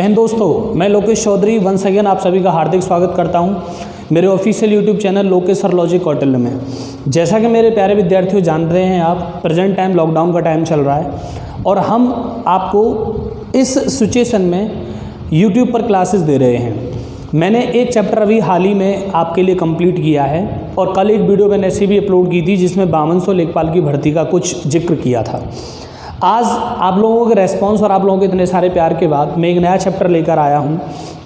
हिंद दोस्तों, मैं Lokesh Chaudhary once again आप सभी का हार्दिक स्वागत करता हूं मेरे official YouTube channel Lokesh sir logic Kautilya में। जैसा कि मेरे प्यारे विद्यार्थियों जान रहे हैं, आप प्रेजेंट टाइम लॉकडाउन का टाइम चल रहा है और हम आपको इस सिचुएशन में यूट्यूब पर क्लासेस दे रहे हैं। मैंने एक चैप्टर अभी हाल ही में आपके लिए कंप्लीट किया है और कल एक वीडियो मैंने ऐसी भी अपलोड की थी जिसमें 5200 लेखपाल की भर्ती का कुछ जिक्र किया था। आज आप लोगों के रेस्पॉन्स और आप लोगों के इतने सारे प्यार के बाद मैं एक नया चैप्टर लेकर आया हूं,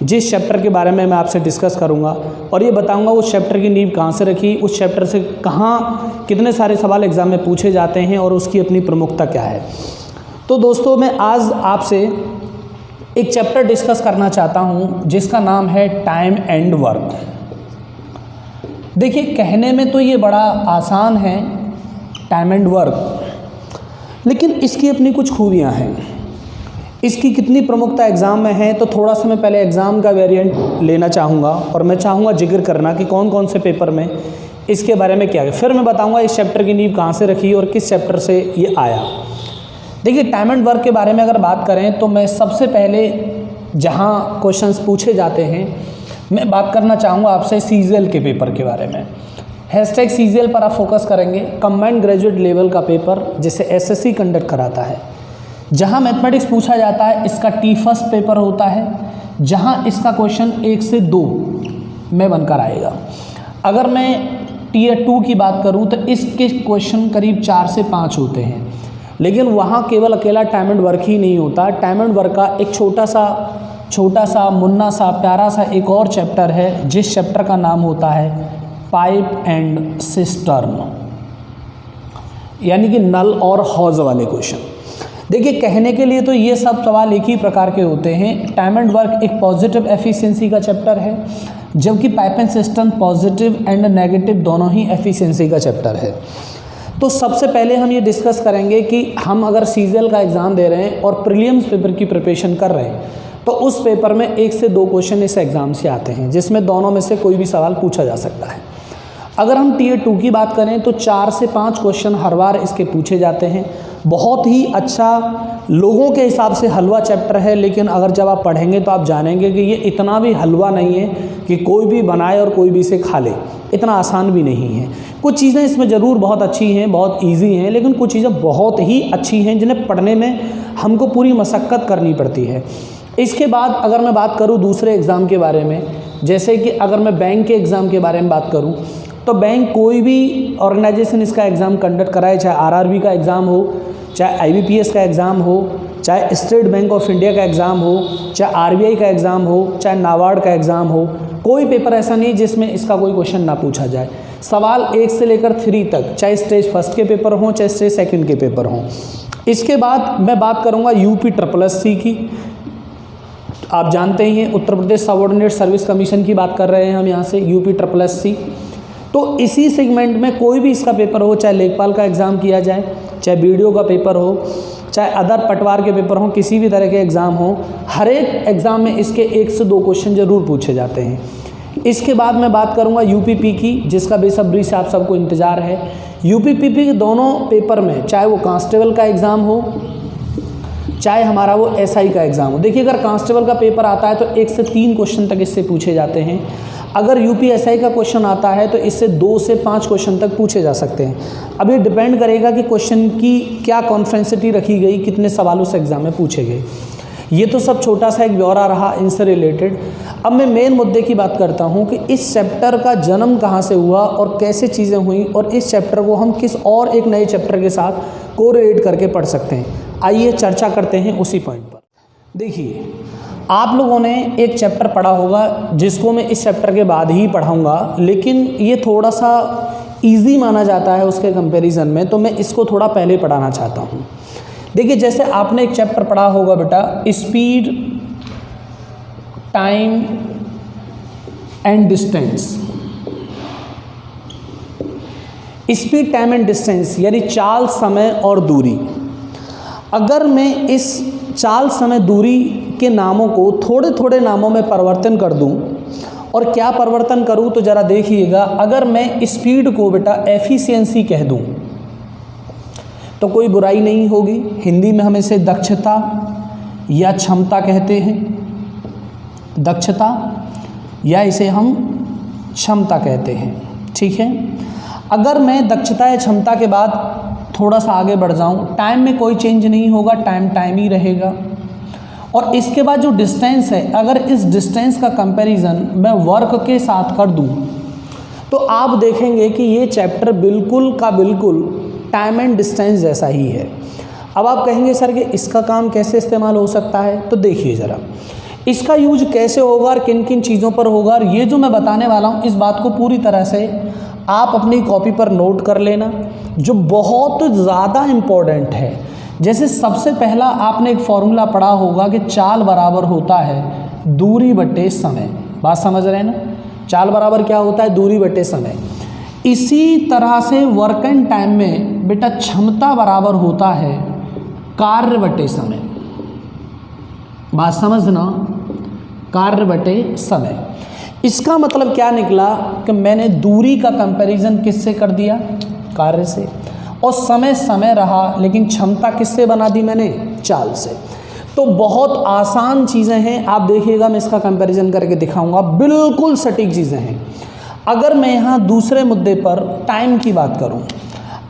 जिस चैप्टर के बारे में मैं आपसे डिस्कस करूंगा और ये बताऊंगा उस चैप्टर की नींव कहां से रखी, उस चैप्टर से कहां कितने सारे सवाल एग्जाम में पूछे जाते हैं और उसकी अपनी प्रमुखता क्या है। तो दोस्तों, मैं आज आपसे एक चैप्टर डिस्कस करना चाहता हूं जिसका नाम है टाइम एंड वर्क। देखिए, कहने में तो ये बड़ा आसान है टाइम एंड वर्क, लेकिन इसकी अपनी कुछ खूबियां हैं। इसकी कितनी प्रमुखता एग्ज़ाम में है, तो थोड़ा सा मैं पहले एग्ज़ाम का वेरिएंट लेना चाहूँगा और मैं चाहूँगा जिक्र करना कि कौन कौन से पेपर में इसके बारे में क्या है। फिर मैं बताऊँगा इस चैप्टर की नींव कहाँ से रखी और किस चैप्टर से ये आया। देखिए, टाइम एंड वर्क के बारे में अगर बात करें तो मैं सबसे पहले जहाँ क्वेश्चंस पूछे जाते हैं मैं बात करना चाहूँगा आपसे सीजीएल के पेपर के बारे में। हैशटैग सीजीएल पर आप फोकस करेंगे, कंबाइंड ग्रेजुएट लेवल का पेपर जिसे एसएससी कंडक्ट कराता है, जहाँ मैथमेटिक्स पूछा जाता है। इसका टी फर्स्ट पेपर होता है, जहाँ इसका क्वेश्चन 1 से 2 में बनकर आएगा। अगर मैं टीयर 2 की बात करूँ तो इसके क्वेश्चन करीब 4 से 5 होते हैं, लेकिन वहाँ केवल अकेला टाइम एंड वर्क ही नहीं होता। टाइम एंड वर्क का एक छोटा सा मुन्ना सा प्यारा सा एक और चैप्टर है, जिस चैप्टर का नाम होता है पाइप एंड सिस्टर्न, यानी कि नल और हौज वाले क्वेश्चन। देखिए, कहने के लिए तो ये सब सवाल एक ही प्रकार के होते हैं। टाइम एंड वर्क एक पॉजिटिव एफिशिएंसी का चैप्टर है, जबकि pipe and cistern positive and negative दोनों ही एफिशिएंसी का चैप्टर है। तो सबसे पहले हम ये डिस्कस करेंगे कि हम अगर सीजीएल का एग्ज़ाम दे रहे हैं और प्रीलिम्स पेपर की प्रिपरेशन कर रहे हैं तो उस पेपर में 1 से 2 क्वेश्चन इस एग्ज़ाम से आते हैं, जिसमें दोनों में से कोई भी सवाल पूछा जा सकता है। अगर हम टीयर 2 की बात करें तो 4 से 5 क्वेश्चन हर बार इसके पूछे जाते हैं। बहुत ही अच्छा लोगों के हिसाब से हलवा चैप्टर है, लेकिन अगर जब आप पढ़ेंगे तो आप जानेंगे कि ये इतना भी हलवा नहीं है कि कोई भी बनाए और कोई भी इसे खा ले। इतना आसान भी नहीं है। कुछ चीज़ें इसमें ज़रूर बहुत अच्छी हैं, बहुत ईजी हैं, लेकिन कुछ चीज़ें बहुत ही अच्छी हैं जिन्हें पढ़ने में हमको पूरी मशक्क़त करनी पड़ती है। इसके बाद अगर मैं बात करूँ दूसरे एग्ज़ाम के बारे में, जैसे कि अगर मैं बैंक के एग्ज़ाम के बारे में बात करूँ तो बैंक कोई भी ऑर्गेनाइजेशन इसका एग्ज़ाम कंडक्ट कराए, चाहे आरआरबी का एग्ज़ाम हो, चाहे आईबीपीएस का एग्ज़ाम हो, चाहे स्टेट बैंक ऑफ इंडिया का एग्ज़ाम हो, चाहे आरबीआई का एग्ज़ाम हो, चाहे नाबार्ड का एग्ज़ाम हो, कोई पेपर ऐसा नहीं जिसमें इसका कोई क्वेश्चन ना पूछा जाए। सवाल 1 से लेकर 3 तक, चाहे स्टेज फर्स्ट के पेपर हों चाहे स्टेज सेकंड के पेपर हों। इसके बाद मैं बात करूँगा यूपी की। आप जानते ही हैं, Uttar Pradesh subordinate service commission की बात कर रहे हैं हम यहाँ से, यूपी। तो इसी सेगमेंट में कोई भी इसका पेपर हो, चाहे लेखपाल का एग्ज़ाम किया जाए, चाहे बीडीओ का पेपर हो, चाहे अदर पटवार के पेपर हों, किसी भी तरह के एग्ज़ाम हो, हर एक एग्ज़ाम में इसके 1 से 2 क्वेश्चन ज़रूर पूछे जाते हैं। इसके बाद मैं बात करूँगा यूपीपी की, जिसका बेसब्री से आप सबको इंतज़ार है। यूपीपी के दोनों पेपर में, चाहे वो कांस्टेबल का एग्ज़ाम हो चाहे हमारा वो एसआई का एग्ज़ाम हो। देखिए, अगर कांस्टेबल का पेपर आता है तो 1 से 3 क्वेश्चन तक इससे पूछे जाते हैं। अगर यूपीएसआई का क्वेश्चन आता है तो इससे 2 से 5 क्वेश्चन तक पूछे जा सकते हैं। अब ये डिपेंड करेगा कि क्वेश्चन की क्या कॉन्फ्रेंसिटी रखी गई, कितने सवाल उस एग्ज़ाम में पूछे गए। ये तो सब छोटा सा एक ब्यौरा रहा इनसे रिलेटेड। अब मैं मेन मुद्दे की बात करता हूँ कि इस चैप्टर का जन्म कहाँ से हुआ और कैसे चीज़ें हुई और इस चैप्टर को हम किस और एक नए चैप्टर के साथ कोरिलेट करके पढ़ सकते हैं। आइए चर्चा करते हैं उसी पॉइंट पर। देखिए, आप लोगों ने एक चैप्टर पढ़ा होगा जिसको मैं इस चैप्टर के बाद ही पढ़ाऊँगा, लेकिन ये थोड़ा सा ईजी माना जाता है उसके कंपैरिजन में, तो मैं इसको थोड़ा पहले पढ़ाना चाहता हूँ। देखिए, जैसे आपने एक चैप्टर पढ़ा होगा बेटा, speed, time and distance. Speed, time and distance यानी चाल, समय और दूरी। अगर मैं इस चाल, समय, दूरी के नामों को थोड़े थोड़े नामों में परिवर्तन कर दूं, और क्या परिवर्तन करूं तो ज़रा देखिएगा। अगर मैं स्पीड को बेटा एफिशिएंसी कह दूं तो कोई बुराई नहीं होगी। हिंदी में हम इसे दक्षता या क्षमता कहते हैं। दक्षता या इसे हम क्षमता कहते हैं, ठीक है। अगर मैं दक्षता या क्षमता के बाद थोड़ा सा आगे बढ़ जाऊं, टाइम में कोई चेंज नहीं होगा, टाइम टाइम ही रहेगा। और इसके बाद जो डिस्टेंस है, अगर इस डिस्टेंस का कंपैरिजन मैं वर्क के साथ कर दूं तो आप देखेंगे कि ये चैप्टर बिल्कुल का बिल्कुल टाइम एंड डिस्टेंस जैसा ही है। अब आप कहेंगे सर कि इसका काम कैसे इस्तेमाल हो सकता है, तो देखिए ज़रा इसका यूज कैसे होगा और किन किन चीज़ों पर होगा, और ये जो मैं बताने वाला हूँ इस बात को पूरी तरह से आप अपनी कॉपी पर नोट कर लेना, जो बहुत ज़्यादा इम्पोर्टेंट है। जैसे सबसे पहला आपने एक फॉर्मूला पढ़ा होगा कि चाल बराबर होता है दूरी बटे समय। बात समझ रहे हैं ना, चाल बराबर क्या होता है, दूरी बटे समय। इसी तरह से वर्क एंड टाइम में बेटा क्षमता बराबर होता है कार्य बटे समय। बात समझना, कार्य बटे समय। इसका मतलब क्या निकला कि मैंने दूरी का कंपैरिजन किससे कर दिया, कार्य से, और समय समय रहा, लेकिन क्षमता किससे बना दी मैंने, चाल से। तो बहुत आसान चीज़ें हैं, आप देखिएगा मैं इसका कंपैरिजन करके दिखाऊंगा, बिल्कुल सटीक चीज़ें हैं। अगर मैं यहाँ दूसरे मुद्दे पर टाइम की बात करूँ,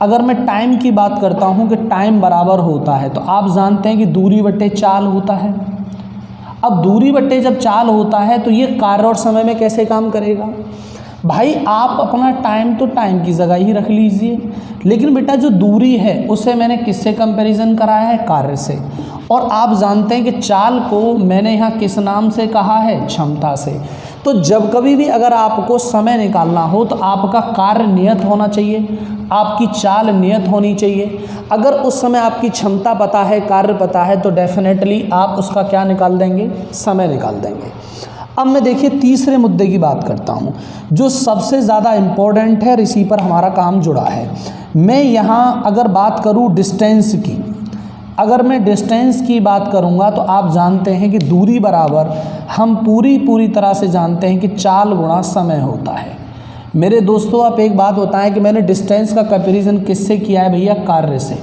अगर मैं टाइम की बात करता हूँ कि टाइम बराबर होता है, तो आप जानते हैं कि दूरी बटे चाल होता है। अब दूरी बटे जब चाल होता है तो ये कार्य और समय में कैसे काम करेगा भाई, आप अपना टाइम तो टाइम की जगह ही रख लीजिए, लेकिन बेटा जो दूरी है उसे मैंने किससे कंपैरिजन कराया है, कार्य से। और आप जानते हैं कि चाल को मैंने यहाँ किस नाम से कहा है, क्षमता से। तो जब कभी भी अगर आपको समय निकालना हो तो आपका कार्य नियत होना चाहिए, आपकी चाल नियत होनी चाहिए। अगर उस समय आपकी क्षमता पता है, कार्य पता है, तो डेफिनेटली आप उसका क्या निकाल देंगे, समय निकाल देंगे। अब मैं देखिए तीसरे मुद्दे की बात करता हूँ जो सबसे ज़्यादा इम्पोर्टेंट है और इसी पर हमारा काम जुड़ा है। मैं यहाँ अगर बात करूँ डिस्टेंस की, अगर मैं डिस्टेंस की बात करूँगा तो आप जानते हैं कि दूरी बराबर हम पूरी तरह से जानते हैं कि चाल गुणा समय होता है। मेरे दोस्तों आप एक बात बताएं कि मैंने डिस्टेंस का कंपैरिजन किससे किया है भैया, कार्य से।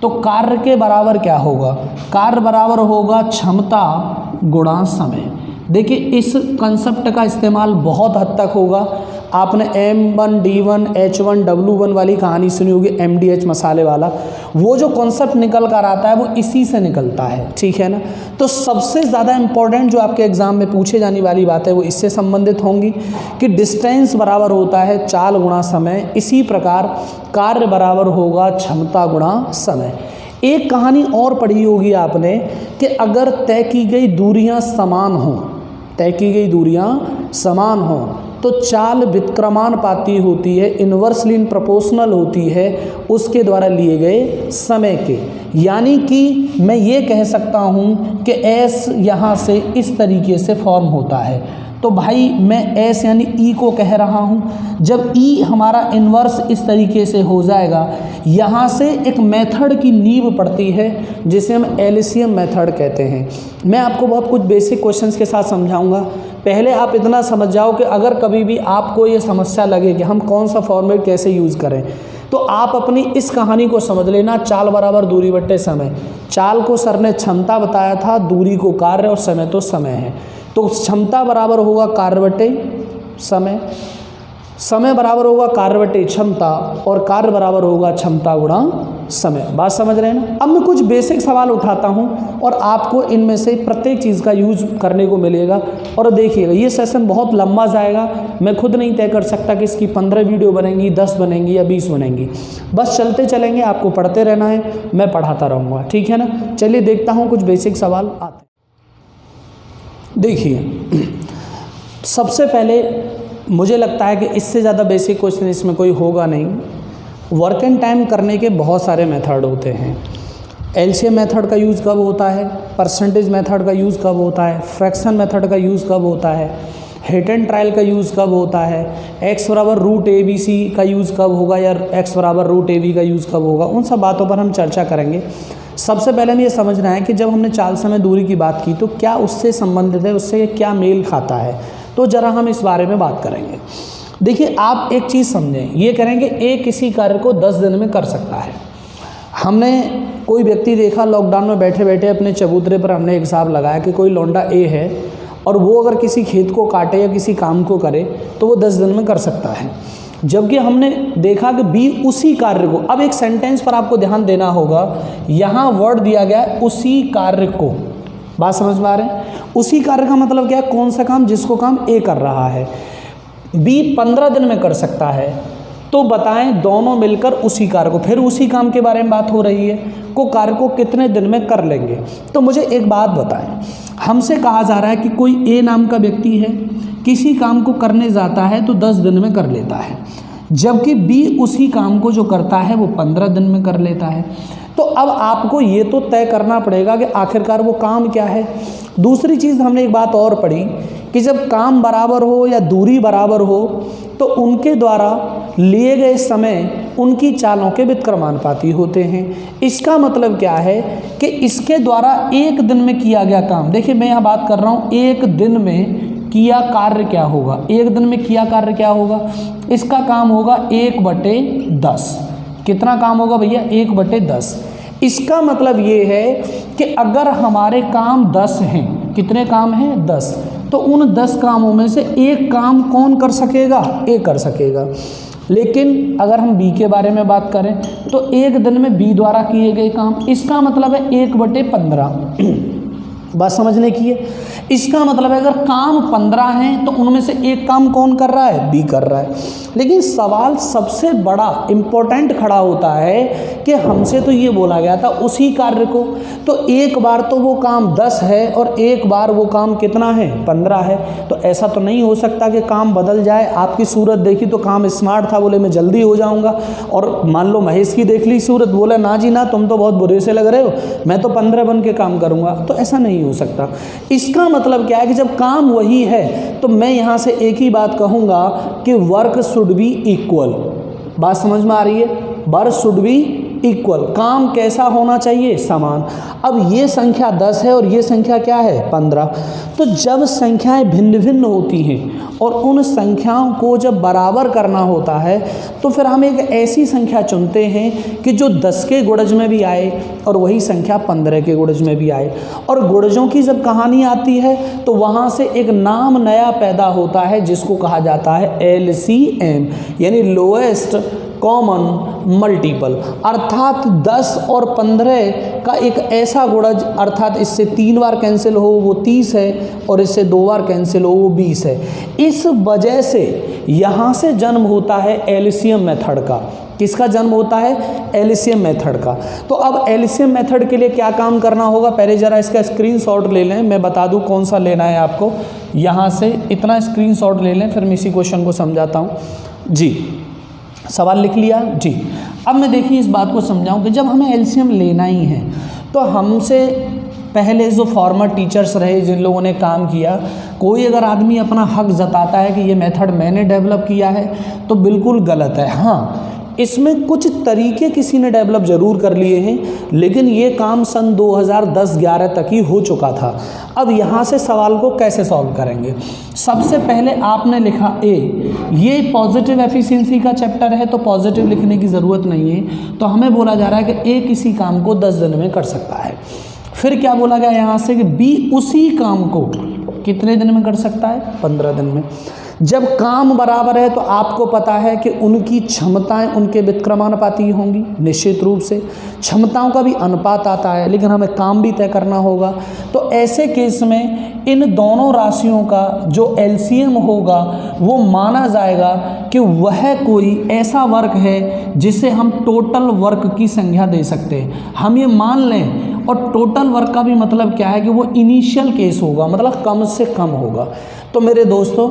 तो कार्य के बराबर क्या होगा, कार्य बराबर होगा क्षमता गुणा समय। देखिए इस कंसेप्ट का इस्तेमाल बहुत हद तक होगा। आपने M1 D1 H1 W1 वाली कहानी सुनी होगी, MDH मसाले वाला, वो जो कॉन्सेप्ट निकल कर आता है वो इसी से निकलता है, ठीक है ना। तो सबसे ज़्यादा इम्पोर्टेंट जो आपके एग्जाम में पूछे जाने वाली बात है वो इससे संबंधित होंगी कि डिस्टेंस बराबर होता है चाल गुणा समय, इसी प्रकार कार्य बराबर होगा क्षमता गुणा समय। एक कहानी और पढ़ी होगी आपने कि अगर तय की गई दूरियां समान हों, तय की गई दूरियां समान हों तो चाल व्युत्क्रमानुपाती होती है, इन्वर्सली प्रोपोर्शनल होती है उसके द्वारा लिए गए समय के। यानी कि मैं ये कह सकता हूँ कि S यहाँ से इस तरीके से फॉर्म होता है। तो भाई मैं S यानी E को कह रहा हूँ। जब E हमारा इन्वर्स इस तरीके से हो जाएगा, यहाँ से एक मेथड की नींव पड़ती है जिसे हम एलसीएम मेथड कहते हैं। मैं आपको बहुत कुछ बेसिक क्वेश्चंस के साथ समझाऊंगा। पहले आप इतना समझ जाओ कि अगर कभी भी आपको ये समस्या लगे कि हम कौन सा फॉर्मेट कैसे यूज़ करें, तो आप अपनी इस कहानी को समझ लेना, चाल बराबर दूरी बट्टे समय। चाल को सर ने क्षमता बताया था, दूरी को कार्य और समय तो समय है। तो क्षमता बराबर होगा कार्य बटे समय, समय बराबर होगा कार्य बटे क्षमता, और कार्य बराबर होगा क्षमता गुणा समय। बात समझ रहे हैं ना। अब मैं कुछ बेसिक सवाल उठाता हूं और आपको इनमें से प्रत्येक चीज़ का यूज करने को मिलेगा। और देखिएगा ये सेशन बहुत लंबा जाएगा, मैं खुद नहीं तय कर सकता कि इसकी 15 वीडियो बनेंगी, 10 बनेंगी या 20 बनेंगी। बस चलते चलेंगे, आपको पढ़ते रहना है, मैं पढ़ाता रहूँगा, ठीक है ना। चलिए देखता हूँ कुछ बेसिक सवाल आते। देखिए सबसे पहले मुझे लगता है कि इससे ज़्यादा बेसिक क्वेश्चन इसमें कोई होगा नहीं। वर्क एंड टाइम करने के बहुत सारे मेथड होते हैं। एलसीएम मेथड का यूज़ कब होता है, परसेंटेज मेथड का यूज़ कब होता है, फ्रैक्शन मेथड का यूज़ कब होता है, हिट एंड ट्रायल का यूज़ कब होता है, x बराबर रूट ABC का यूज़ कब होगा या x बराबर रूट AB का यूज़ कब होगा, उन सब बातों पर हम चर्चा करेंगे। सबसे पहले हमें ये समझना है कि जब हमने चाल समय दूरी की बात की तो क्या उससे संबंधित है, उससे क्या मेल खाता है, तो ज़रा हम इस बारे में बात करेंगे। देखिए आप एक चीज़ समझें, ये करेंगे ए किसी कार्य को 10 दिन में कर सकता है। हमने कोई व्यक्ति देखा लॉकडाउन में बैठे बैठे अपने चबूतरे पर हमने एक हिसाब लगाया कि कोई लौंडा ए है और वो अगर किसी खेत को काटे या किसी काम को करे तो वो 10 दिन में कर सकता है। जबकि हमने देखा कि बी उसी कार्य को, अब एक सेंटेंस पर आपको ध्यान देना होगा, यहाँ वर्ड दिया गया है उसी कार्य को, बात समझ में आ रहे हैं? उसी कार्य का मतलब क्या है? कौन सा काम जिसको काम ए कर रहा है। बी 15 दिन में कर सकता है, तो बताएं दोनों मिलकर उसी कार्य को, फिर उसी काम के बारे में बात हो रही है, को कार्य को कितने दिन में कर लेंगे। तो मुझे एक बात बताएं, हमसे कहा जा रहा है कि कोई ए नाम का व्यक्ति है, किसी काम को करने जाता है तो 10 दिन में कर लेता है, जबकि बी उसी काम को जो करता है वो 15 दिन में कर लेता है। तो अब आपको ये तो तय करना पड़ेगा कि आखिरकार वो काम क्या है। दूसरी चीज़ हमने एक बात और पढ़ी कि जब काम बराबर हो या दूरी बराबर हो तो उनके द्वारा लिए गए समय उनकी चालों के व्युत्क्रमानुपाती होते हैं। इसका मतलब क्या है कि इसके द्वारा एक दिन में किया गया काम, देखिए मैं यहाँ बात कर रहा हूँ एक दिन में किया कार्य क्या होगा, एक दिन में किया कार्य क्या होगा, इसका काम होगा 1/10। कितना काम होगा भैया? 1/10। इसका मतलब ये है कि अगर हमारे काम 10 हैं, कितने काम हैं? 10, तो उन 10 कामों में से एक काम कौन कर सकेगा? ए कर सकेगा। लेकिन अगर हम बी के बारे में बात करें तो एक दिन में बी द्वारा किए गए काम, इसका मतलब है 1/15। बात समझने की है। इसका मतलब है अगर काम 15 हैं तो उनमें से एक काम कौन कर रहा है? बी कर रहा है। लेकिन सवाल सबसे बड़ा इम्पोर्टेंट खड़ा होता है कि हमसे तो ये बोला गया था उसी कार्य को, तो एक बार तो वो काम 10 है और एक बार वो काम कितना है? 15 है। तो ऐसा तो नहीं हो सकता कि काम बदल जाए। आपकी सूरत देखी तो काम स्मार्ट था, बोले मैं जल्दी हो जाऊँगा, और मान लो महेश की देख ली सूरत, बोले ना जी ना, तुम तो बहुत बुरे से लग रहे हो, मैं तो 15 बन के काम करूँगा। तो ऐसा नहीं हो सकता। इसका मतलब क्या है कि जब काम वही है तो मैं यहाँ से एक ही बात कहूँगा कि वर्क शुड बी इक्वल। बात समझ में आ रही है? Work should be equal. काम कैसा होना चाहिए? समान। अब ये संख्या 10 है और ये संख्या क्या है? 15। तो जब संख्याएं भिन्न भिन्न होती हैं और उन संख्याओं को जब बराबर करना होता है तो फिर हम एक ऐसी संख्या चुनते हैं कि जो 10 के गुणज में भी आए और वही संख्या 15 के गुणज में भी आए। और गुणजों की जब कहानी आती है तो वहाँ से एक नाम नया पैदा होता है जिसको कहा जाता है LCM, यानी लोएस्ट कॉमन मल्टीपल। अर्थात 10 और 15 का एक ऐसा गुणज, अर्थात इससे 3 बार कैंसिल हो वो 30 है और इससे 2 बार कैंसिल हो वो 20 है। इस वजह से यहाँ से जन्म होता है एलसीएम मेथड का। किसका जन्म होता है? एलसीएम मेथड का। तो अब एलसीएम मेथड के लिए क्या काम करना होगा? पहले ज़रा इसका स्क्रीनशॉट ले लें, मैं बता दूं कौन सा लेना है आपको। यहाँ से इतना स्क्रीनशॉट ले लें, फिर मैं इसी क्वेश्चन को समझाता हूँ। जी, सवाल लिख लिया जी। अब मैं देखिए इस बात को समझाऊं कि जब हमें एलसीएम लेना ही है तो हमसे पहले जो फॉर्मर टीचर्स रहे, जिन लोगों ने काम किया, कोई अगर आदमी अपना हक जताता है कि ये मेथड मैंने डेवलप किया है तो बिल्कुल गलत है। हाँ, इसमें कुछ तरीके किसी ने डेवलप ज़रूर कर लिए हैं, लेकिन ये काम सन 2010-11 तक ही हो चुका था। अब यहाँ से सवाल को कैसे सॉल्व करेंगे? सबसे पहले आपने लिखा ए, ये पॉजिटिव एफिशिएंसी का चैप्टर है तो पॉजिटिव लिखने की ज़रूरत नहीं है। तो हमें बोला जा रहा है कि ए किसी काम को 10 दिन में कर सकता है। फिर क्या बोला गया यहाँ से कि बी उसी काम को कितने दिन में कर सकता है? 15 दिन में। जब काम बराबर है तो आपको पता है कि उनकी क्षमताएं उनके व्युत्क्रमानुपाती होंगी। निश्चित रूप से क्षमताओं का भी अनुपात आता है, लेकिन हमें काम भी तय करना होगा। तो ऐसे केस में इन दोनों राशियों का जो एलसीएम होगा वो माना जाएगा कि वह कोई ऐसा वर्क है जिसे हम टोटल वर्क की संख्या दे सकते हैं। हम ये मान लें, और टोटल वर्क का भी मतलब क्या है कि वो इनिशियल केस होगा, मतलब कम से कम होगा। तो मेरे दोस्तों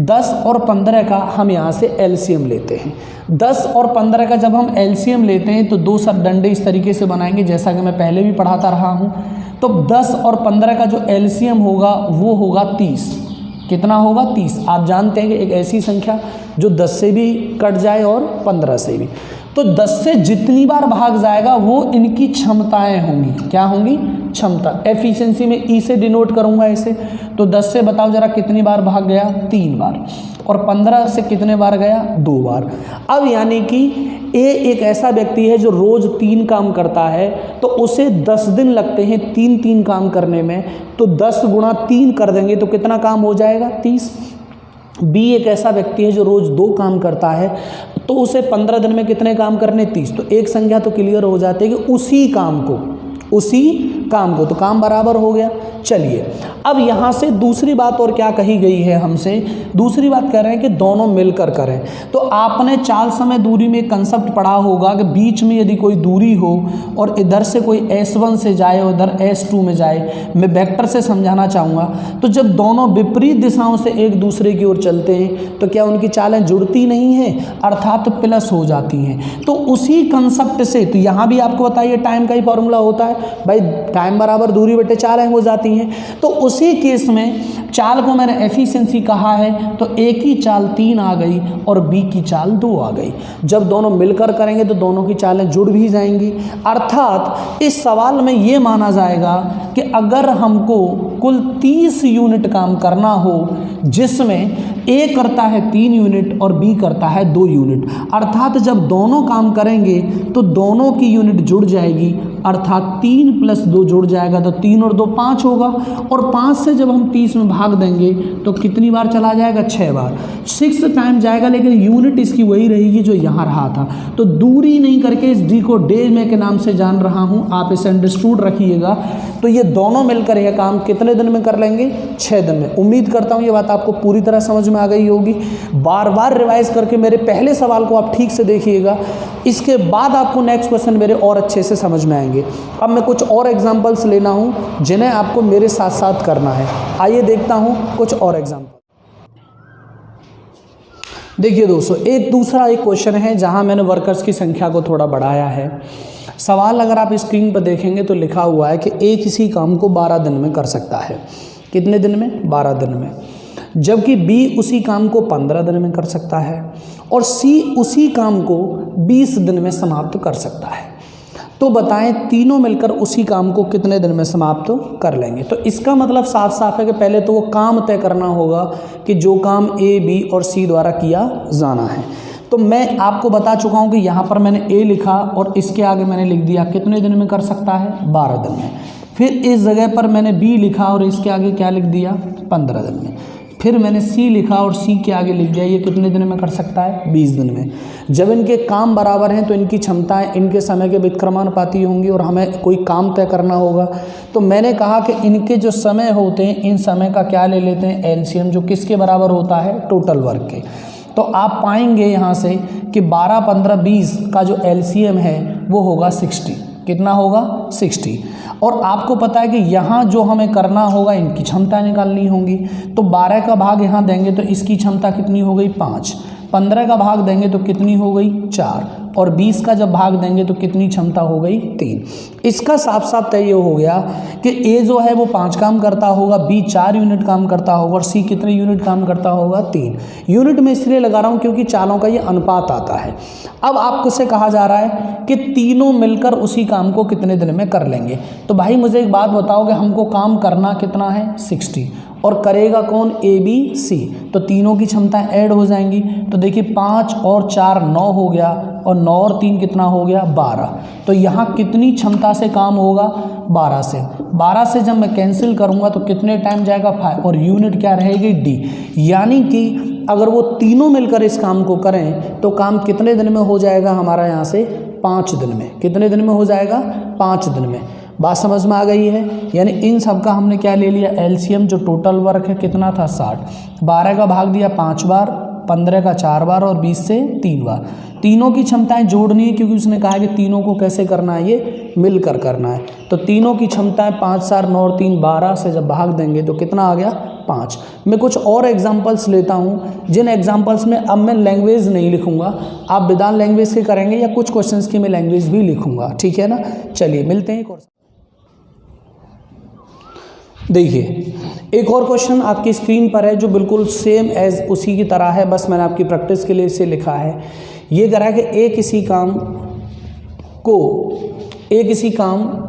10 और 15 का हम यहाँ से एलसीएम लेते हैं। 10 और 15 का जब हम एलसीएम लेते हैं तो 2 डंडे इस तरीके से बनाएंगे जैसा कि मैं पहले भी पढ़ाता रहा हूँ। तो 10 और 15 का जो एलसीएम होगा वो होगा 30। कितना होगा? 30। आप जानते हैं कि एक ऐसी संख्या जो 10 से भी कट जाए और 15 से भी। तो 10 से जितनी बार भाग जाएगा वो इनकी क्षमताएं होंगी। क्या होंगी? क्षमता। एफिशिएंसी में ई से डिनोट करूंगा इसे। तो 10 से बताओ जरा कितनी बार भाग गया? 3 बार। और 15 से कितने बार गया? 2 बार। अब यानी कि ए एक ऐसा व्यक्ति है जो रोज 3 काम करता है, तो उसे 10 दिन लगते हैं 3 काम करने में। तो 10 गुणा 3 कर देंगे तो कितना काम हो जाएगा? 30। बी एक ऐसा व्यक्ति है जो रोज 2 काम करता है, तो उसे 15 दिन में कितने काम करने? 30। तो एक संख्या तो क्लियर हो जाती है कि उसी काम को, तो काम बराबर हो गया। चलिए अब यहाँ से दूसरी बात और क्या कही गई है हमसे? दूसरी बात कह रहे हैं कि दोनों मिलकर करें। तो आपने चाल समय दूरी में कंसेप्ट पढ़ा होगा कि बीच में यदि कोई दूरी हो और इधर से कोई S1 से जाए और इधर S2 में जाए, मैं वेक्टर से समझाना चाहूँगा। तो जब दोनों विपरीत दिशाओं से एक दूसरे की ओर चलते हैं तो क्या उनकी चालें जुड़ती नहीं हैं, अर्थात प्लस हो जाती हैं। तो उसी कंसेप्ट से तो यहाँ भी आपको बताइए टाइम का ही फॉर्मूला होता है भाई, टाइम बराबर दूरी बटे चालें हो जाती हैं। तो उसी केस में चाल को मैंने एफिशिएंसी कहा है, तो ए की चाल 3 आ गई और बी की चाल 2 आ गई। जब दोनों मिलकर करेंगे तो दोनों की चालें जुड़ भी जाएंगी। अर्थात इस सवाल में ये माना जाएगा कि अगर हमको कुल 30 यूनिट काम करना हो, जिसमें ए करता है 3 यूनिट और बी करता है 2 यूनिट, अर्थात जब दोनों काम करेंगे तो दोनों की यूनिट जुड़ जाएगी, अर्थात 3 + 2 जुड़ जाएगा, तो 3 और 2 5 होगा। और 5 से जब हम 30 में भाग देंगे तो कितनी बार चला जाएगा? 6 बार। 6 टाइम जाएगा, लेकिन यूनिट इसकी वही रहेगी जो यहाँ रहा था। तो दूरी नहीं करके इस डी को डे में के नाम से जान रहा हूँ, आप इसे अंडरस्टूड रखिएगा। तो ये दोनों मिलकर यह काम कितने दिन में कर लेंगे? 6 दिन में। उम्मीद करता हूँ ये बात आपको पूरी तरह समझ में आ गई होगी। बार बार रिवाइज करके मेरे पहले सवाल को आप ठीक से देखिएगा, इसके बाद आपको नेक्स्ट क्वेश्चन मेरे और अच्छे से समझ में आएंगे। अब मैं कुछ और एग्जाम्पल्स लेना हूँ जिन्हें आपको मेरे साथ साथ करना है। आइए देखता हूँ कुछ और एग्जाम्पल। देखिए दोस्तों, एक क्वेश्चन है जहाँ मैंने वर्कर्स की संख्या को थोड़ा बढ़ाया है। सवाल अगर आप स्क्रीन पर देखेंगे तो लिखा हुआ है कि ए किसी काम को 12 दिन में कर सकता है। कितने दिन में? 12 दिन में। जबकि बी उसी काम को 15 दिन में कर सकता है और सी उसी काम को 20 दिन में समाप्त कर सकता है। तो बताएं तीनों मिलकर उसी काम को कितने दिन में समाप्त कर लेंगे? तो इसका मतलब साफ साफ है कि पहले तो वो काम तय करना होगा कि जो काम ए, बी और सी द्वारा किया जाना है। तो मैं आपको बता चुका हूं कि यहाँ पर मैंने ए लिखा और इसके आगे मैंने लिख दिया कितने दिन में कर सकता है? 12 दिन में। फिर इस जगह पर मैंने बी लिखा और इसके आगे क्या लिख दिया? 15 दिन में। फिर मैंने सी लिखा और सी के आगे लिख दिया ये कितने दिन में कर सकता है? 20 दिन में। जब इनके काम बराबर हैं तो इनकी क्षमताएं इनके समय के व्युत्क्रमानुपाती होंगी और हमें कोई काम तय करना होगा। तो मैंने कहा कि इनके जो समय होते हैं, इन समय का क्या ले लेते हैं? एलसीएम, जो किसके बराबर होता है? टोटल वर्क के। तो आप पाएंगे यहाँ से कि 12, 15, 20 का जो एलसीएम है वो होगा 60। कितना होगा? 60। और आपको पता है कि यहाँ जो हमें करना होगा, इनकी क्षमता निकालनी होंगी। तो 12 का भाग यहाँ देंगे तो इसकी क्षमता कितनी हो गई? 5। 15 का भाग देंगे तो कितनी हो गई? 4। और 20 का जब भाग देंगे तो कितनी क्षमता हो गई? 3। इसका साफ साफ तय हो गया कि ए जो है वो 5 काम करता होगा, बी 4 यूनिट काम करता होगा और सी कितने यूनिट काम करता होगा? 3 यूनिट। में इसलिए लगा रहा हूँ क्योंकि चालों का ये अनुपात आता है। अब आपको से कहा जा रहा है कि तीनों मिलकर उसी काम को कितने दिन में कर लेंगे। तो भाई मुझे एक बात बताओ कि हमको काम करना कितना है? 60। और करेगा कौन? ए, बी, सी। तो तीनों की क्षमताएं ऐड हो जाएंगी। तो देखिए 5 और 4 9 हो गया और 9 और 3 कितना हो गया? 12। तो यहाँ कितनी क्षमता से काम होगा? 12 से। 12 से जब मैं कैंसिल करूँगा तो कितने टाइम जाएगा? 5। और यूनिट क्या रहेगी? डी। यानी कि अगर वो तीनों मिलकर इस काम को करें तो काम कितने दिन में हो जाएगा हमारा? यहाँ से 5 दिन में। कितने दिन में हो जाएगा? 5 दिन में। बात समझ में आ गई है? यानी इन सब का हमने क्या ले लिया? एलसीएम, जो टोटल वर्क है कितना था? 60। 12 का भाग दिया 5 बार, 15 का 4 बार और 20 से 3 बार। तीनों की क्षमताएं जोड़नी है क्योंकि उसने कहा है कि तीनों को कैसे करना है? ये मिलकर करना है। तो तीनों की क्षमताएं 5, 4, 9 और 3 12 से जब भाग देंगे तो कितना आ गया? 5। मैं कुछ और एग्जांपल्स लेता हूं, जिन एग्जांपल्स में अब मैं लैंग्वेज नहीं लिखूंगा, आप विदाउट लैंग्वेज के करेंगे या कुछ क्वेश्चंस की मैं लैंग्वेज भी लिखूंगा। ठीक है ना? चलिए मिलते हैं एक और। देखिए एक और क्वेश्चन आपकी स्क्रीन पर है जो बिल्कुल सेम एज उसी की तरह है, बस मैंने आपकी प्रैक्टिस के लिए इसे लिखा है ये कह रहा है कि ए किसी काम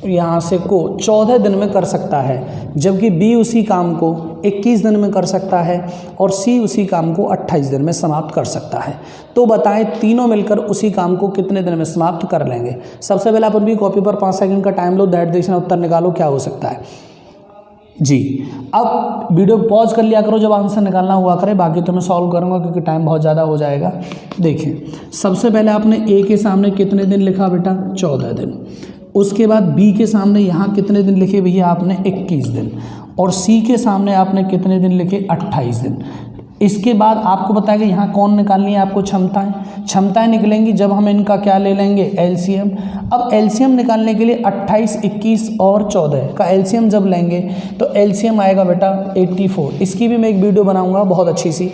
यहाँ से को 14 दिन में कर सकता है, जबकि बी उसी काम को 21 दिन में कर सकता है और सी उसी काम को 28 दिन में समाप्त कर सकता है। तो बताएं तीनों मिलकर उसी काम को कितने दिन में समाप्त कर लेंगे। सबसे पहले आप उनकी कॉपी पर 5 सेकंड का टाइम लो, दैट देखना उत्तर निकालो क्या हो सकता है जी। अब वीडियो पॉज कर लिया करो जब आंसर निकालना हुआ करे, बाकी तो मैं सॉल्व करूँगा क्योंकि टाइम बहुत ज़्यादा हो जाएगा। देखिए सबसे पहले आपने ए के सामने कितने दिन लिखा बेटा, 14 दिन। उसके बाद बी के सामने यहाँ कितने दिन लिखे भैया आपने, 21 दिन। और सी के सामने आपने कितने दिन लिखे, 28 दिन। इसके बाद आपको बताया कि यहाँ कौन निकालनी है आपको, क्षमताएं निकलेंगी जब हम इनका क्या ले लेंगे, एलसीएम। अब एलसीएम निकालने के लिए 28, 21 और 14 का एलसीएम जब लेंगे तो एलसीएम आएगा बेटा 84। इसकी भी मैं एक वीडियो बनाऊंगा बहुत अच्छी सी।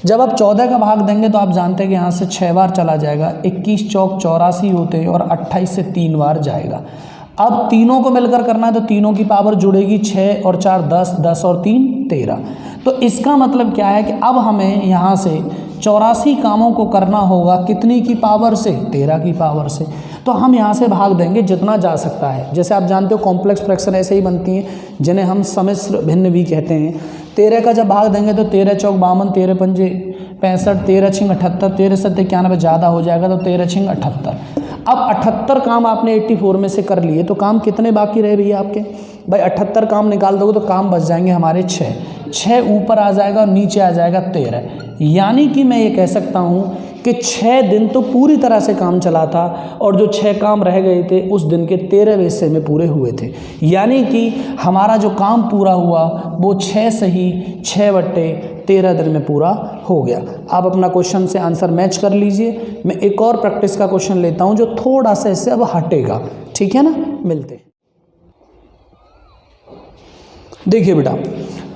जब आप 14 का भाग देंगे तो आप जानते हैं कि यहाँ से 6 बार चला जाएगा, 21 चौक 84 होते हैं और 28 से 3 बार जाएगा। अब तीनों को मिलकर करना है तो तीनों की पावर जुड़ेगी, 6 और 4 10, 10 और 3 13। तो इसका मतलब क्या है कि अब हमें यहाँ से 84 कामों को करना होगा कितनी की पावर से, 13 की पावर से। तो हम यहाँ से भाग देंगे जितना जा सकता है। जैसे आप जानते हो कॉम्प्लेक्स फ्रैक्शन ऐसे ही बनती हैं जिन्हें हम सम्मिश्र भिन्न भी कहते हैं। 13 का जब भाग देंगे तो 13 चौक 52, 13 पंजे 65, 13 छिंग 78, 13 सत्ते 91 ज़्यादा हो जाएगा तो 13 छिंग 78। अब 78 काम आपने 84 में से कर लिए तो काम कितने बाकी रहे भैया आपके, भाई 78 काम निकाल दोगे तो काम बच जाएंगे हमारे 6 ऊपर आ जाएगा और नीचे आ जाएगा 13। यानी कि मैं ये कह सकता हूँ कि 6 दिन तो पूरी तरह से काम चला था और जो 6 काम रह गए थे उस दिन के 13वें हिस्से में पूरे हुए थे। यानी कि हमारा जो काम पूरा हुआ वो 6 सही 6/13 दिन में पूरा हो गया। आप अपना क्वेश्चन से आंसर मैच कर लीजिए। मैं एक और प्रैक्टिस का क्वेश्चन लेता हूँ जो थोड़ा सा इससे अब हटेगा, ठीक है ना। मिलते हैं। देखिए बेटा